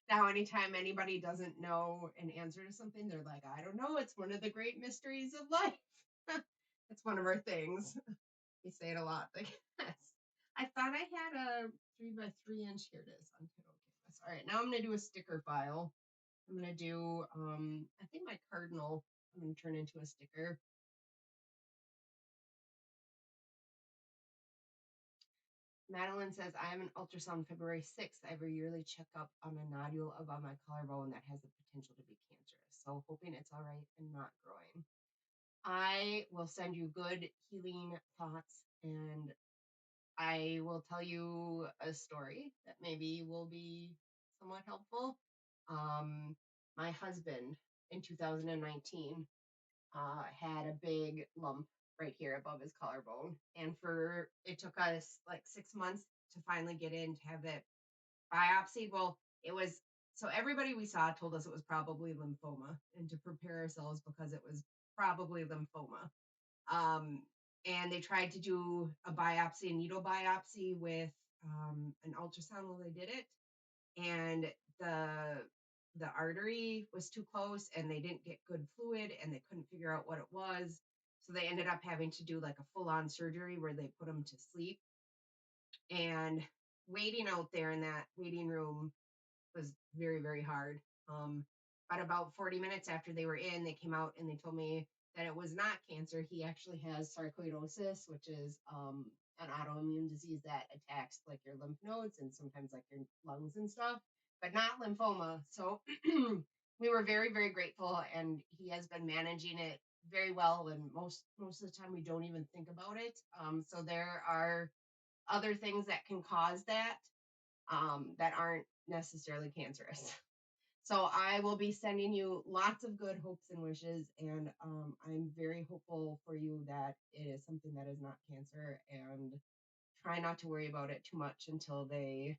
now anytime anybody doesn't know an answer to something, they're like, "I don't know. It's one of the great mysteries of life." It's one of our things. We say it a lot. Like, yes. I thought I had a 3 by 3 inch. Here it is on Kiddo Canvas. All right, now I'm gonna do a sticker file. I'm gonna do I think my cardinal. I'm gonna turn into a sticker. Madeline says, I am an ultrasound February 6th. I have a yearly checkup on a nodule above my collarbone that has the potential to be cancerous. So hoping it's all right and not growing. I will send you good healing thoughts, and I will tell you a story that maybe will be somewhat helpful. My husband in 2019 had a big lump right here above his collarbone. And it took us like 6 months to finally get in to have it biopsied. Well, it was, so everybody we saw told us it was probably lymphoma and to prepare ourselves because it was probably lymphoma. Um, and they tried to do a biopsy, a needle biopsy with an ultrasound while they did it. And the the artery was too close and they didn't get good fluid and they couldn't figure out what it was. So they ended up having to do like a full-on surgery where they put him to sleep. And waiting out there in that waiting room was very, very hard. But about 40 minutes after they were in, they came out and they told me that it was not cancer. He actually has sarcoidosis, which is an autoimmune disease that attacks like your lymph nodes and sometimes like your lungs and stuff, but not lymphoma. So we were very, very grateful, and he has been managing it very well. And most of the time, we don't even think about it. So there are other things that can cause that that aren't necessarily cancerous. So I will be sending you lots of good hopes and wishes, and I'm very hopeful for you that it is something that is not cancer, and try not to worry about it too much until they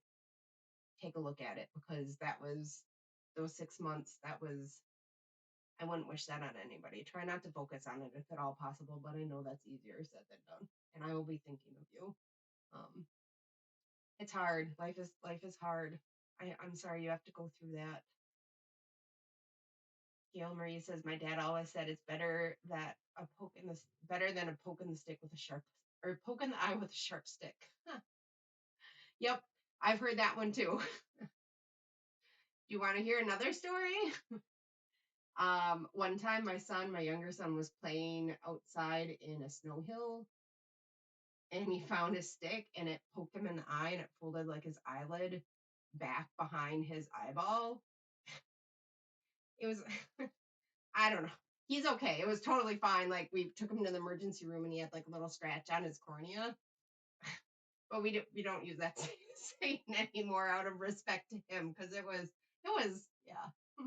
take a look at it, because that was those 6 months. That was, I wouldn't wish that on anybody. Try not to focus on it if at all possible, but I know that's easier said than done, and I will be thinking of you. Um, it's hard. Life is hard. I'm sorry you have to go through that. Gail Marie says, my dad always said it's better than a poke in the stick with a sharp, or poke in the eye with a sharp stick. Huh. Yep, I've heard that one too. Do you want to hear another story? One time my younger son was playing outside in a snow hill, and he found a stick and it poked him in the eye and it folded like his eyelid back behind his eyeball. It was I don't know. He's okay. It was totally fine. Like, we took him to the emergency room and he had like a little scratch on his cornea. But we don't use that saying anymore out of respect to him, because it was yeah.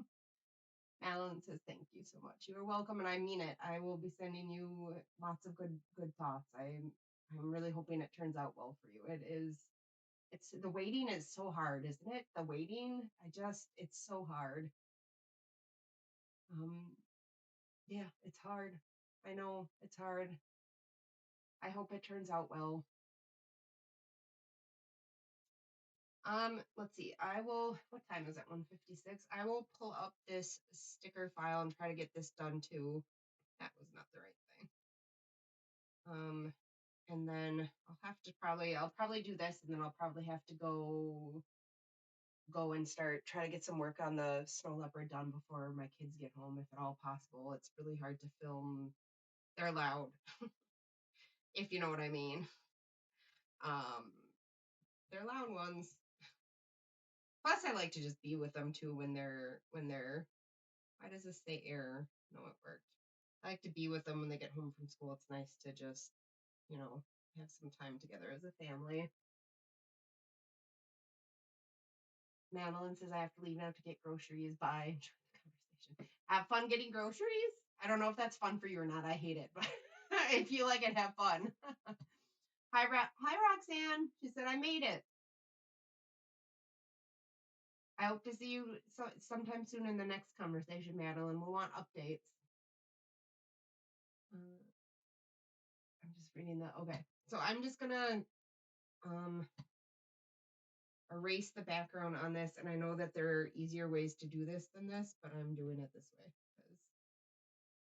Alan says thank you so much. You are welcome, and I mean it. I will be sending you lots of good thoughts. I'm really hoping it turns out well for you. It's the waiting is so hard, isn't it? The waiting, it's so hard. Um yeah, it's hard. I know it's hard. I hope it turns out well. Let's see. What time is it? 1:56. I will pull up this sticker file and try to get this done too. That was not the right thing. And then I'll probably do this, and then I'll probably have to go and try to get some work on the snow leopard done before my kids get home, if at all possible. It's really hard to film. They're loud, if you know what I mean. Um, they're loud ones. Plus, I like to just be with them too when they're. Why does this say error? No, it worked. I like to be with them when they get home from school. It's nice to just, you know, have some time together as a family. Madeline says I have to leave now to get groceries. Bye. Enjoy the conversation. Have fun getting groceries. I don't know if that's fun for you or not. I hate it, but if you like it, have fun. Hi, Roxanne. She said I made it. I hope to see you sometime soon in the next conversation, Madeline. We'll want updates. I'm just reading the, okay. So I'm just gonna erase the background on this, and I know that there are easier ways to do this than this, but I'm doing it this way because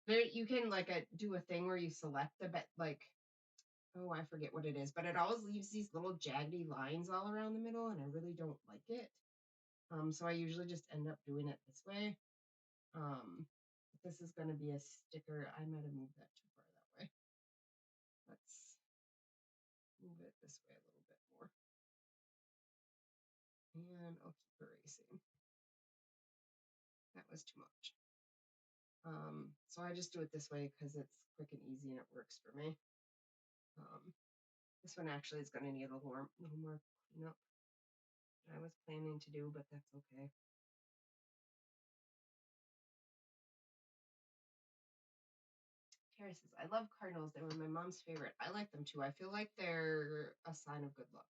there you can like do a thing where you select the like, oh, I forget what it is, but it always leaves these little jaggedy lines all around the middle, and I really don't like it. So I usually just end up doing it this way. This is going to be a sticker. I might have moved that too far that way. Let's move it this way a little bit more. And I'll keep erasing. That was too much. So I just do it this way because it's quick and easy and it works for me. This one actually is going to need a little more cleanup than I was planning to do, but that's okay. Kara says, I love cardinals. They were my mom's favorite. I like them too. I feel like they're a sign of good luck.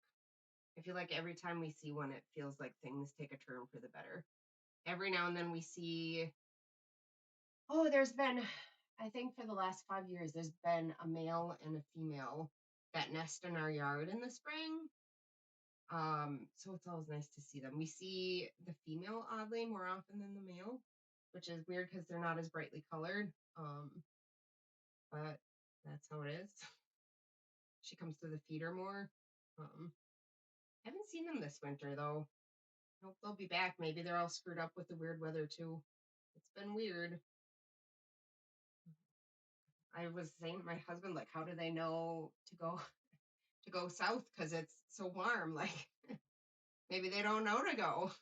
I feel like every time we see one, it feels like things take a turn for the better. Every now and then we see, oh, there's been, I think for the last 5 years, there's been a male and a female that nest in our yard in the spring. So it's always nice to see them. We see the female oddly more often than the male, which is weird because they're not as brightly colored. But that's how it is. She comes to the feeder more. Haven't seen them this winter though. Hope they'll be back. Maybe they're all screwed up with the weird weather too. It's been weird. I was saying to my husband, like, how do they know to go south because it's so warm? Like, maybe they don't know to go.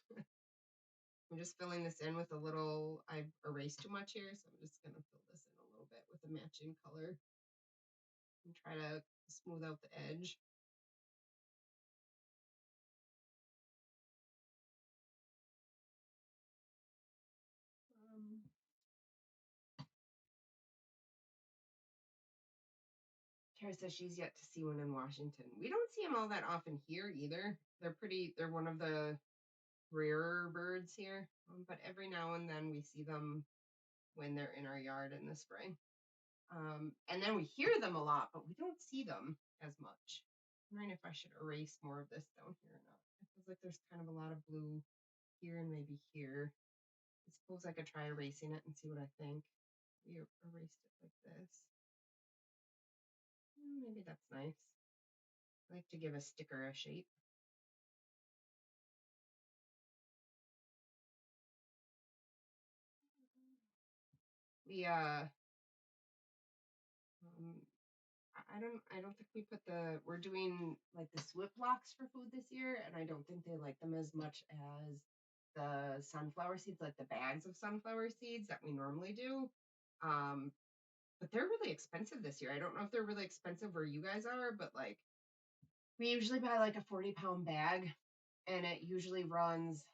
I'm just filling this in with a little. I've erased too much here, so I'm just gonna fill this in a little bit with a matching color and try to smooth out the edge. Kara says she's yet to see one in Washington. We don't see them all that often here either. They're one of the rarer birds here, but every now and then we see them when they're in our yard in the spring. And then we hear them a lot, but we don't see them as much. I'm wondering if I should erase more of this down here or not. It feels like there's kind of a lot of blue here and maybe here. I suppose I could try erasing it and see what I think. We erased it like this. Maybe that's nice. I like to give a sticker a shape. We I don't think we put we're doing like the SWIP blocks for food this year, and I don't think they like them as much as the sunflower seeds, like the bags of sunflower seeds that we normally do. But they're really expensive this year. I don't know if they're really expensive where you guys are, but like we usually buy like a 40-pound bag, and it usually runs,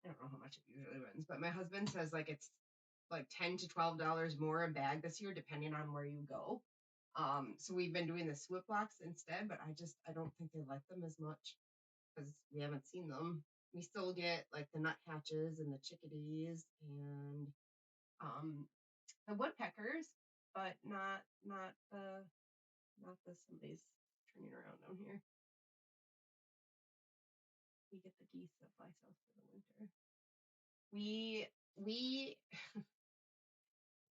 I don't know how much it usually runs, but my husband says like it's like $10 to $12 more a bag this year, depending on where you go. So we've been doing the SWIP blocks instead, but I don't think they like them as much because we haven't seen them. We still get like the nuthatches and the chickadees and the woodpeckers, but not the somebody's turning around down here. We get the geese that fly south for the winter. We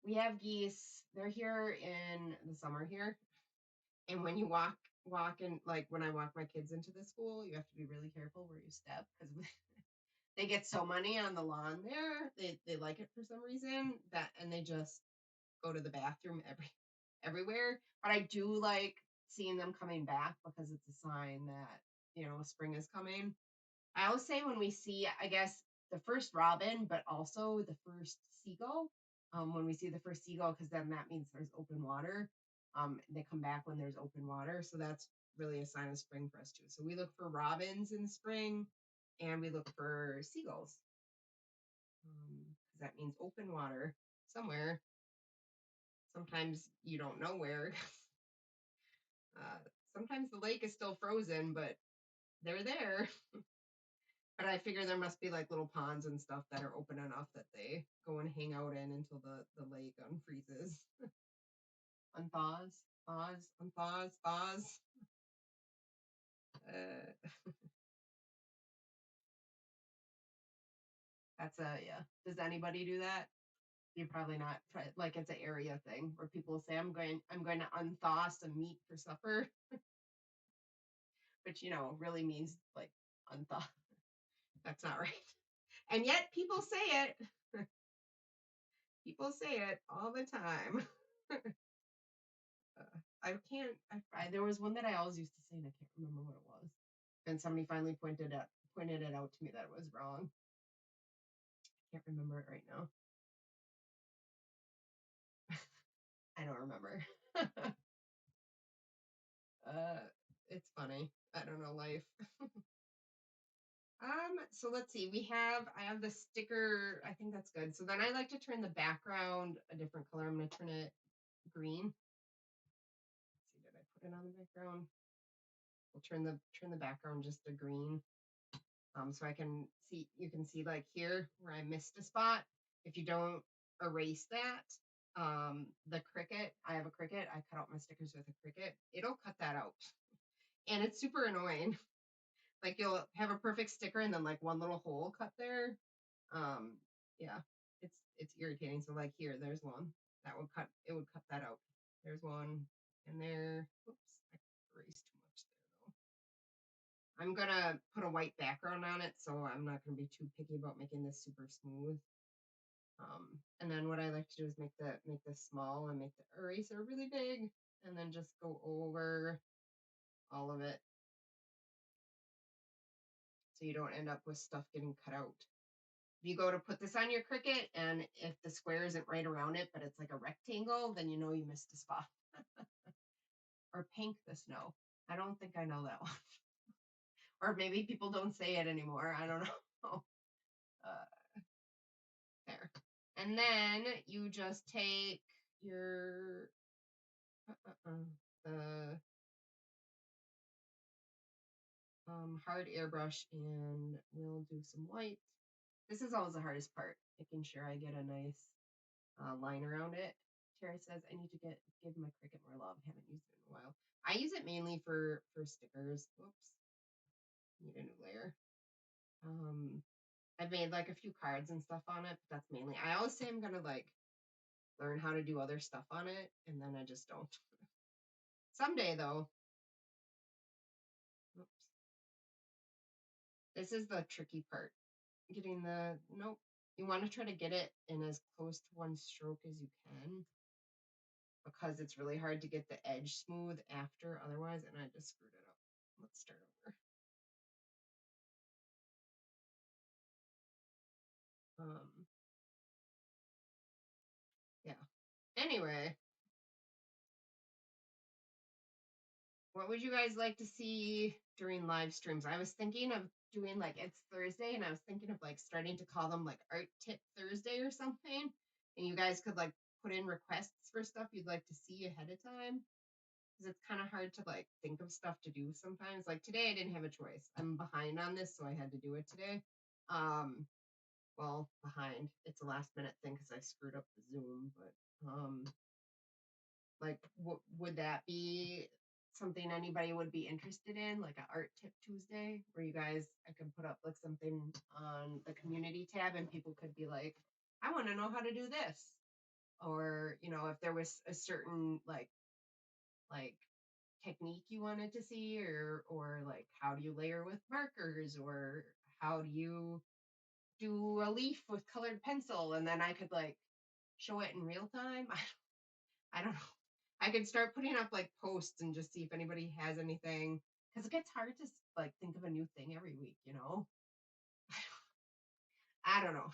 we have geese. They're here in the summer here. And when you walk in, like when I walk my kids into the school, you have to be really careful where you step because they get so many on the lawn there. They like it for some reason that, and they just go to the bathroom everywhere. But I do like seeing them coming back because it's a sign that spring is coming. I always say when we see, I guess, the first robin, but also the first seagull. When we see the first seagull, because then that means there's open water. They come back when there's open water, so that's really a sign of spring for us too. So we look for robins in the spring, and we look for seagulls, because that means open water somewhere. Sometimes you don't know where. Sometimes the lake is still frozen, but they're there. But I figure there must be like little ponds and stuff that are open enough that they go and hang out in until the lake unfreezes. Unthaws, thaws, unthaws, thaws. Uh, that's a yeah. Does anybody do that? You're probably not. Like it's an area thing where people say, I'm going to unthaw some meat for supper," which really means like unthaw. That's not right. And yet people say it. People say it all the time. I can't. There was one that I always used to say, and I can't remember what it was. And somebody finally pointed it out to me that it was wrong. Can't remember it right now. I don't remember. It's funny. I don't know life. So let's see. I have the sticker. I think that's good. So then I like to turn the background a different color. I'm gonna turn it green. Let's see, did I put it on the background? We'll turn the background just a green. So you can see like here where I missed a spot. If you don't erase that, the Cricut, I have a Cricut. I cut out my stickers with a Cricut. It'll cut that out. And it's super annoying. Like you'll have a perfect sticker and then like one little hole cut there. Um, yeah, it's irritating. So like here, there's one it would cut that out. There's one and there. Oops, I erased too much there though. I'm gonna put a white background on it, so I'm not gonna be too picky about making this super smooth. And then what I like to do is make this small and make the eraser really big, and then just go over all of it, so you don't end up with stuff getting cut out. If you go to put this on your Cricut, and if the square isn't right around it, but it's like a rectangle, then you know you missed a spot. Or paint the snow. I don't think I know that one. Or maybe people don't say it anymore. I don't know. There. And then you just take your the hard airbrush, and we'll do some white. This is always the hardest part, making sure I get a nice line around it. Tara says I need to give my Cricut more love. Haven't used it in a while. I use it mainly for stickers. Whoops, need a new layer. I've made like a few cards and stuff on it, but that's mainly. I always say I'm gonna like learn how to do other stuff on it, and then I just don't. Someday though. Oops. This is the tricky part. Getting the nope. You want to try to get it in as close to one stroke as you can, because it's really hard to get the edge smooth after otherwise, and I just screwed it up. Let's start over. Yeah. Anyway, what would you guys like to see during live streams? I was thinking of doing like it's Thursday, and I was thinking of like starting to call them like Art Tip Thursday or something. And you guys could like put in requests for stuff you'd like to see ahead of time. Because it's kind of hard to like think of stuff to do sometimes. Like today I didn't have a choice. I'm behind on this, so I had to do it today. Well, behind. It's a last minute thing because I screwed up the Zoom, but like would that be something anybody would be interested in, like an art tip Tuesday, where I could put up like something on the community tab and people could be like, I want to know how to do this. Or, if there was a certain like technique you wanted to see, or like how do you layer with markers, or how do you do a leaf with colored pencil, and then I could like show it in real time. I don't know. I could start putting up like posts and just see if anybody has anything, because it gets hard to like think of a new thing every week. I don't know.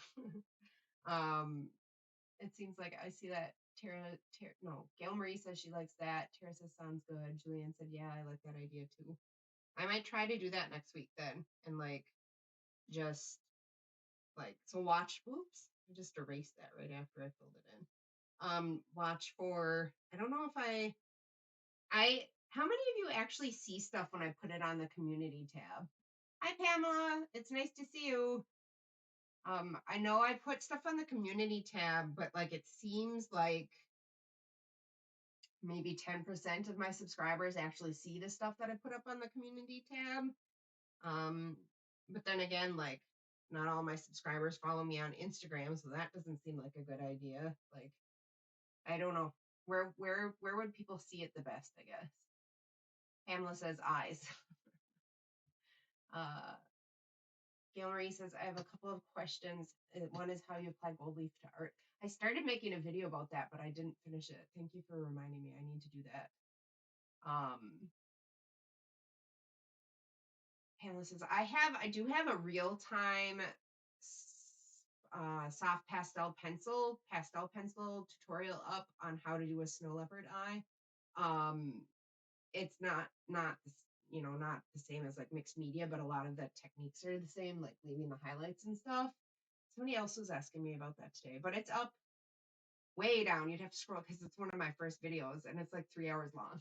It seems like I see that Gail Marie says she likes that. Tara says sounds good. Julianne said, yeah, I like that idea too. I might try to do that next week then, and like just like so watch. Whoops, I just erased that right after I filled it in. Watch for. I don't know if how many of you actually see stuff when I put it on the community tab? Hi, Pamela. It's nice to see you. I know I put stuff on the community tab, but like it seems like maybe 10% of my subscribers actually see the stuff that I put up on the community tab. Um, but then again, like not all my subscribers follow me on Instagram, so that doesn't seem like a good idea. Like I don't know. Where would people see it the best, I guess? Pamela says eyes. uh Gail Marie says, I have a couple of questions. One is how you apply gold leaf to art. I started making a video about that, but I didn't finish it. Thank you for reminding me. I need to do that. Pamela says, I do have a real-time soft pastel pencil tutorial up on how to do a snow leopard eye. It's not not the same as like mixed media, but a lot of the techniques are the same, like leaving the highlights and stuff. Somebody else was asking me about that today, but it's up way down. You'd have to scroll because it's one of my first videos and it's like 3 hours long.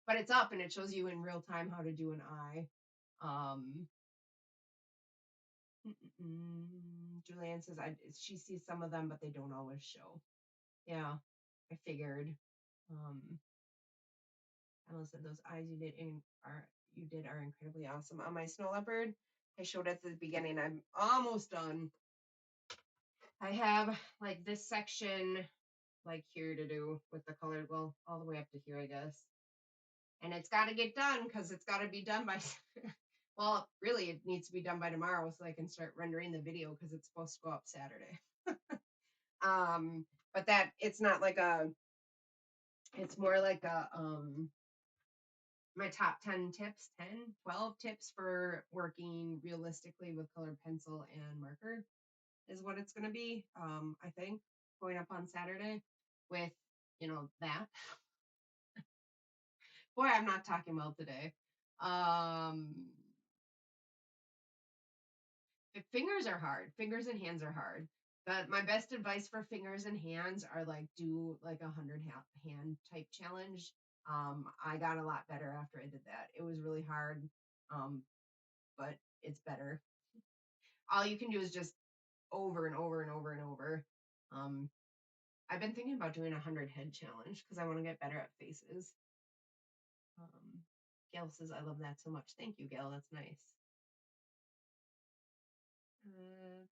But it's up and it shows you in real time how to do an eye. Um, Julianne says she sees some of them, but they don't always show. Yeah, I figured. Emma said those eyes you did are incredibly awesome. On my snow leopard, I showed at the beginning. I'm almost done. I have like this section like here to do with the color, well, all the way up to here, I guess. And it's got to get done because it's got to be done by, well, really, it needs to be done by tomorrow so I can start rendering the video because it's supposed to go up Saturday. But that it's not like it's more like my top 10 tips, 10, 12 tips for working realistically with colored pencil and marker is what it's going to be. I think going up on Saturday with, that. Boy, I'm not talking well today. Fingers are hard. Fingers and hands are hard. But my best advice for fingers and hands are like do like 100 hand type challenge. I got a lot better after I did that. It was really hard, but it's better. All you can do is just over and over and over and over. Um, I've been thinking about doing 100 head challenge because I want to get better at faces. Gail says, I love that so much. Thank you, Gail. That's nice.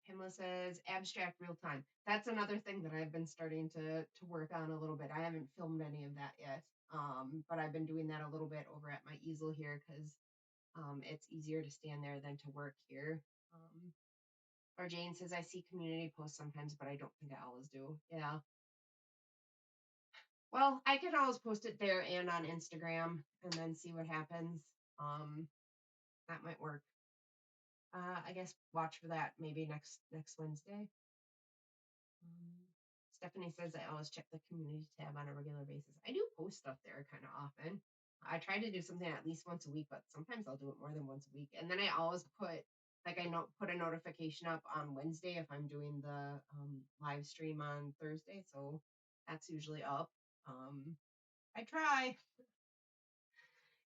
Pamela says, abstract real time. That's another thing that I've been starting to work on a little bit. I haven't filmed any of that yet, but I've been doing that a little bit over at my easel here because it's easier to stand there than to work here. Or Jane says, I see community posts sometimes, but I don't think I always do. Yeah. Well, I could always post it there and on Instagram and then see what happens. That might work. I guess watch for that maybe next Wednesday. Stephanie says I always check the community tab on a regular basis. I do post stuff there kind of often. I try to do something at least once a week, but sometimes I'll do it more than once a week. And then I always put put a notification up on Wednesday if I'm doing the live stream on Thursday. So that's usually up. I try.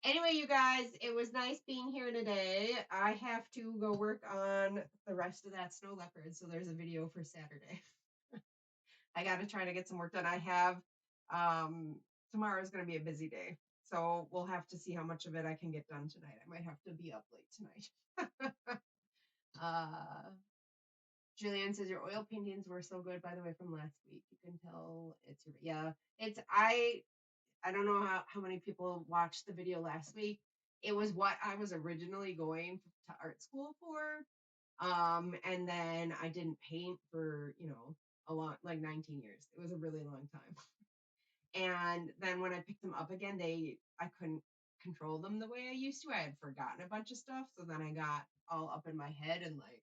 Anyway, you guys, it was nice being here today. I have to go work on the rest of that snow leopard. So there's a video for Saturday. I got to try to get some work done. I have, tomorrow is going to be a busy day. So we'll have to see how much of it I can get done tonight. I might have to be up late tonight. Julianne says your oil paintings were so good, by the way, from last week. You can tell I don't know how many people watched the video last week. It was what I was originally going to art school for. And then I didn't paint for, a long, like 19 years. It was a really long time. And then when I picked them up again, I couldn't control them the way I used to. I had forgotten a bunch of stuff. So then I got all up in my head and like,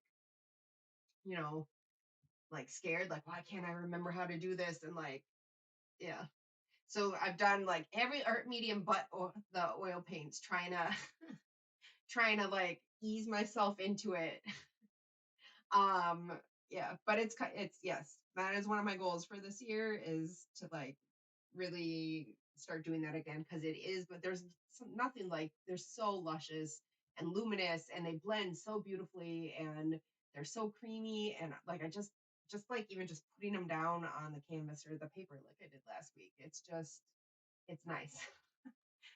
like scared, like, why can't I remember how to do this? And like, yeah. So I've done like every art medium but the oil paints, trying to trying to like ease myself into it. Yeah, but it's yes, that is one of my goals for this year is to like really start doing that again because it is, but there's nothing like they're so luscious and luminous, and they blend so beautifully, and they're so creamy. And like I just like even just putting them down on the canvas or the paper like I did last week, it's nice.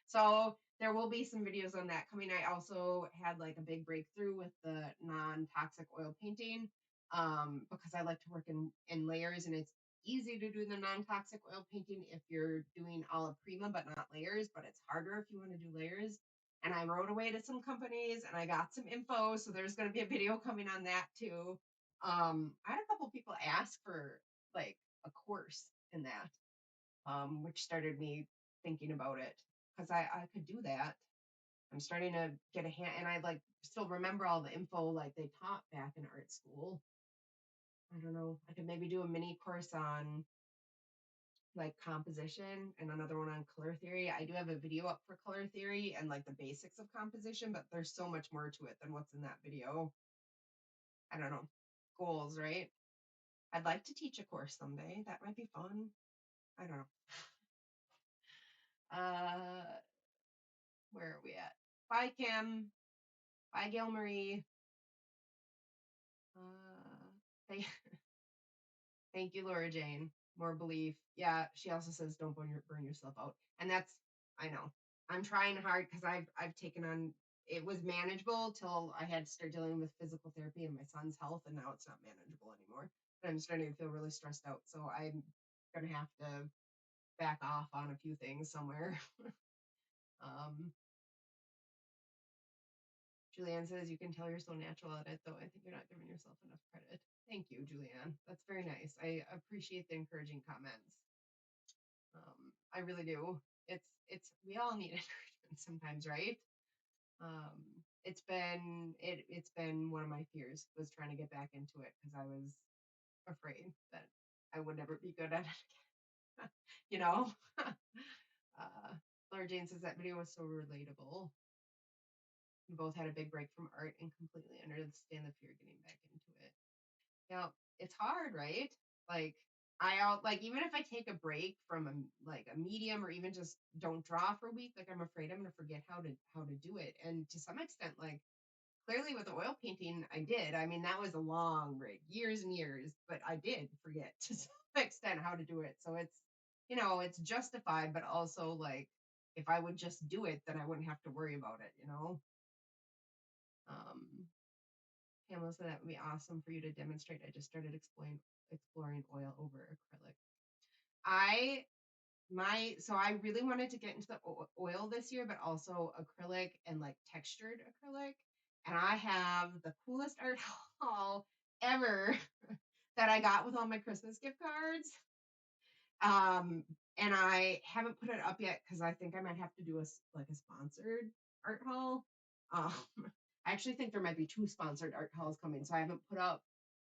So there will be some videos on that coming. I also had like a big breakthrough with the non-toxic oil painting, because I like to work in layers, and it's easy to do the non-toxic oil painting if you're doing alla prima but not layers, but it's harder if you want to do layers. And I wrote away to some companies and I got some info, so there's going to be a video coming on that too. I had a couple people ask for like a course in that, which started me thinking about it because I could do that. I'm starting to get a hand, and I like still remember all the info like they taught back in art school. I don't know. I could maybe do a mini course on like composition and another one on color theory. I do have a video up for color theory and like the basics of composition, but there's so much more to it than what's in that video. I don't know. Goals, right? I'd like to teach a course someday. That might be fun. I don't know. Where are we at? Bye, Kim. Bye, Gail Marie. Thank, thank you, Laura Jane. More belief. Yeah, she also says don't burn yourself out, and that's, I know. I'm trying hard because I've taken on. It was manageable till I had to start dealing with physical therapy and my son's health, and now it's not manageable anymore. But I'm starting to feel really stressed out, so I'm gonna have to back off on a few things somewhere. um, Julianne says, you can tell you're so natural at it, though I think you're not giving yourself enough credit. Thank you, Julianne. That's very nice. I appreciate the encouraging comments. I really do. We all need encouragement sometimes, right? It's been one of my fears was trying to get back into it because I was afraid that I would never be good at it again. You know? Laura Jane says that video was so relatable. We both had a big break from art and completely understand the fear of getting back into it. Yeah, it's hard, right? Like like even if I take a break from a medium or even just don't draw for a week, like I'm afraid I'm gonna forget how to do it. And to some extent, like clearly with the oil painting, I did. I mean, that was a long break, years and years, but I did forget to some extent how to do it. So it's justified, but also like if I would just do it, then I wouldn't have to worry about it. Um, Pamela said that would be awesome for you to demonstrate. I just started exploring oil over acrylic. I really wanted to get into the oil this year, but also acrylic and like textured acrylic. And I have the coolest art haul ever that I got with all my Christmas gift cards. And I haven't put it up yet because I think I might have to do a sponsored art haul. I actually think there might be 2 sponsored art hauls coming, so I haven't put up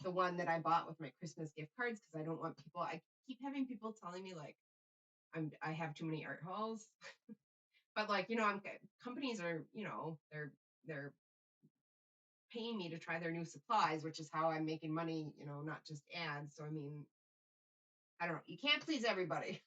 the one that I bought with my Christmas gift cards because I don't want people. I keep having people telling me like I have too many art hauls, but like companies are they're paying me to try their new supplies, which is how I'm making money. Not just ads. So I mean, I don't know. You can't please everybody.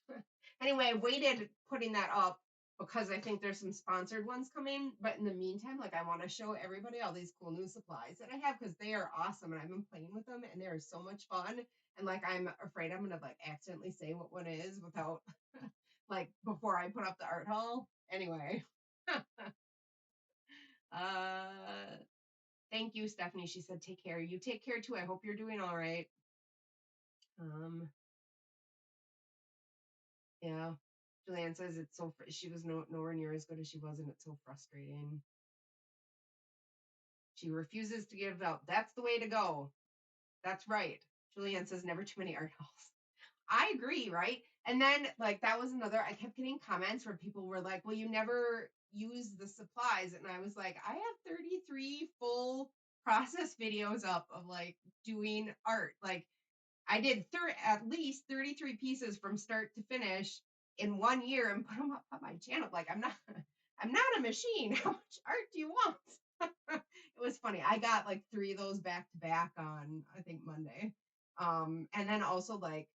Anyway, I waited putting that up because I think there's some sponsored ones coming. But in the meantime, like I want to show everybody all these cool new supplies that I have because they are awesome and I've been playing with them and they're so much fun. And like I'm afraid I'm gonna like accidentally say what one is without like before I put up the art haul. Anyway. uh Thank you, Stephanie. She said take care. You take care too. I hope you're doing all right. Yeah. Julianne says it's she was nowhere near as good as she was, and it's so frustrating. She refuses to give up. That's the way to go. That's right. Julianne says never too many art hauls. I agree, right? And then like that was another, I kept getting comments where people were like, well, you never use the supplies. And I was like, I have 33 full process videos up of like doing art. Like I did at least 33 pieces from start to finish in 1 year and put them up on my channel. Like I'm not a machine. How much art do you want? It was funny. I got like 3 of those back to back on I think Monday. And then also like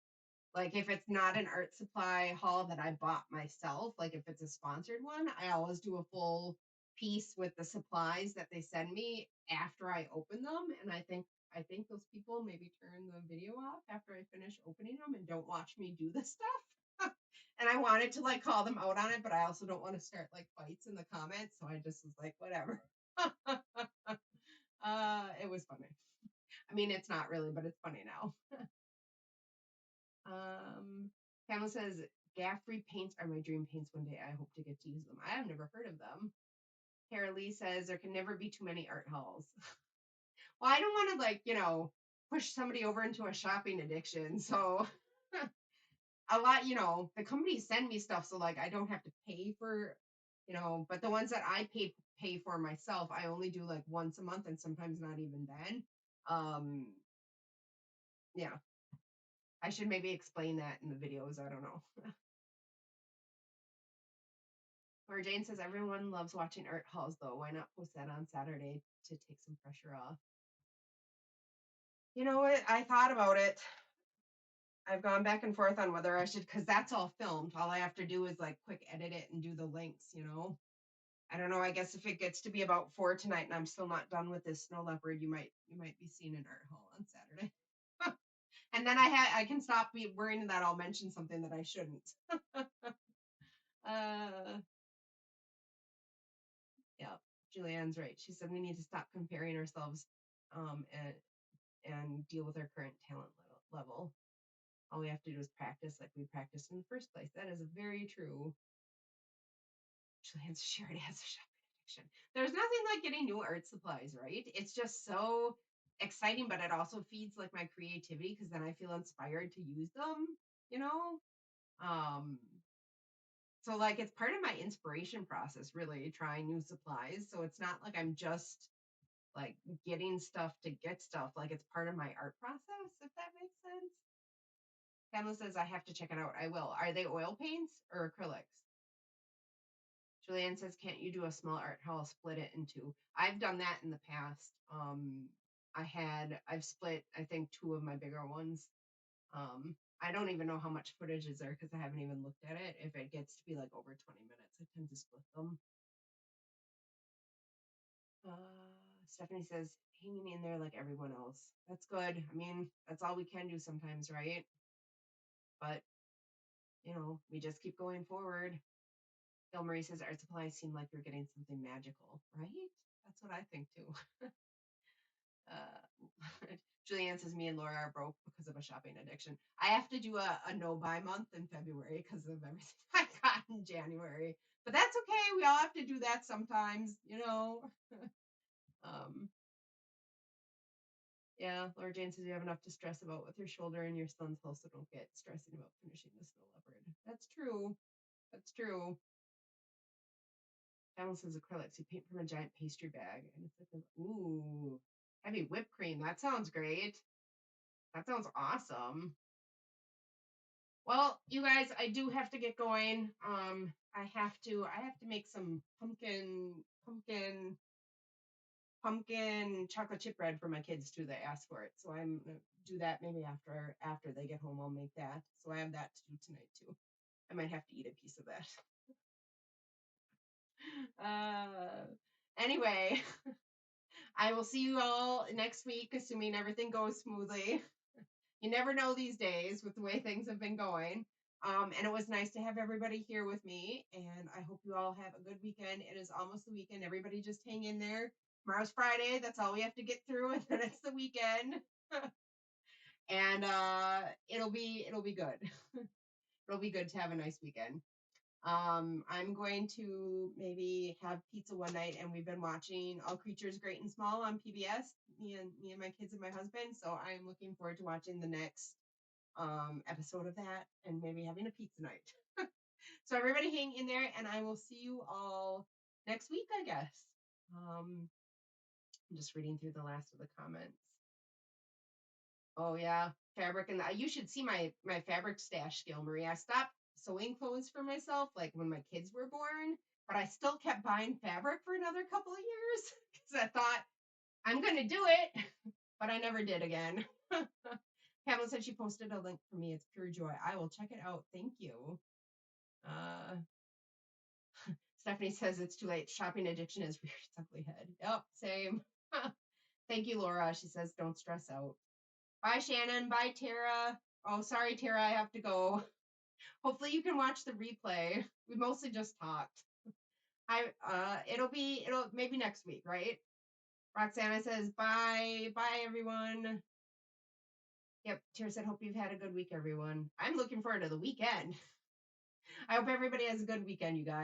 if it's not an art supply haul that I bought myself, like if it's a sponsored one, I always do a full piece with the supplies that they send me after I open them, and I think those people maybe turn the video off after I finish opening them and don't watch me do this stuff. And I wanted to like call them out on it, but I also don't want to start like fights in the comments, so I just was like, whatever. It was funny. I mean, it's not really, but it's funny now. Pamela says, gaff-free paints are my dream paints one day. I hope to get to use them. I have never heard of them. Tara Lee says, there can never be too many art halls. Well, I don't want to, like, push somebody over into a shopping addiction. So a lot, the companies send me stuff. So, like, I don't have to pay for, but the ones that I pay for myself, I only do like once a month and sometimes not even then. Yeah. I should maybe explain that in the videos. I don't know. Or Jane says, everyone loves watching art halls, though. Why not post that on Saturday to take some pressure off? You know what? I thought about it. I've gone back and forth on whether I should, because that's all filmed. All I have to do is like quick edit it and do the links. I don't know. I guess if it gets to be about 4 tonight and I'm still not done with this snow leopard, you might be seeing an art haul on Saturday. And then I can stop worrying that I'll mention something that I shouldn't. Yeah, Julianne's right. She said we need to stop comparing ourselves and deal with our current talent level. All we have to do is practice like we practiced in the first place. That is very true. Julianne, she already has a shopping addiction. There's nothing like getting new art supplies, right? It's just so exciting, but it also feeds like my creativity because then I feel inspired to use them. Um, so like it's part of my inspiration process, really trying new supplies. So it's not like I'm just like getting stuff to get stuff. Like it's part of my art process, if that makes sense. Pamela says I have to check it out. I will. Are they oil paints or acrylics? Julianne says, can't you do a small art haul, split it in two? I've done that in the past. I've split, I think, 2 of my bigger ones. I don't even know how much footage is there because I haven't even looked at it. If it gets to be like over 20 minutes, I tend to split them. Stephanie says, hanging in there like everyone else. That's good. I mean, that's all we can do sometimes, right? But, we just keep going forward. Bill Marie says, art supplies seem like you're getting something magical, right? That's what I think too. Julianne says, me and Laura are broke because of a shopping addiction. I have to do a no-buy month in February because of everything I got in January. But that's okay. We all have to do that sometimes. Yeah, Laura Jane says you have enough to stress about with your shoulder and your son's health, so don't get stressing about finishing the snow leopard. That's true. That's true. Alan says acrylics. You paint from a giant pastry bag, and it's like, ooh, heavy whipped cream. That sounds great. That sounds awesome. Well, you guys, I do have to get going. I have to make some pumpkin chocolate chip bread for my kids too. They asked for it, so I'm gonna do that maybe after they get home. I'll make that. So I have that to do tonight too. I might have to eat a piece of that. Anyway, I will see you all next week, assuming everything goes smoothly. You never know these days with the way things have been going. And it was nice to have everybody here with me. And I hope you all have a good weekend. It is almost the weekend. Everybody just hang in there. Tomorrow's Friday. That's all we have to get through, and then it's the weekend. And it'll be good. It'll be good to have a nice weekend. I'm going to maybe have pizza one night, and we've been watching All Creatures Great and Small on PBS. Me and my kids and my husband. So I'm looking forward to watching the next episode of that, and maybe having a pizza night. So everybody hang in there, and I will see you all next week, I guess. I'm just reading through the last of the comments. Oh yeah, fabric, and you should see my fabric stash skill, Marie. I stopped sewing clothes for myself like when my kids were born, but I still kept buying fabric for another couple of years because I thought I'm gonna do it, but I never did again. Pamela said she posted a link for me. It's pure joy. I will check it out. Thank you. Stephanie says it's too late. Shopping addiction is reared its ugly head. Yep, same. Thank you, Laura. She says don't stress out. Bye, Shannon. Bye, Tara. Oh, sorry, Tara. I have to go. Hopefully you can watch the replay. We mostly just talked. It'll maybe next week, right? Roxana says bye. Bye, everyone. Yep, Tara said, hope you've had a good week, everyone. I'm looking forward to the weekend. I hope everybody has a good weekend, you guys.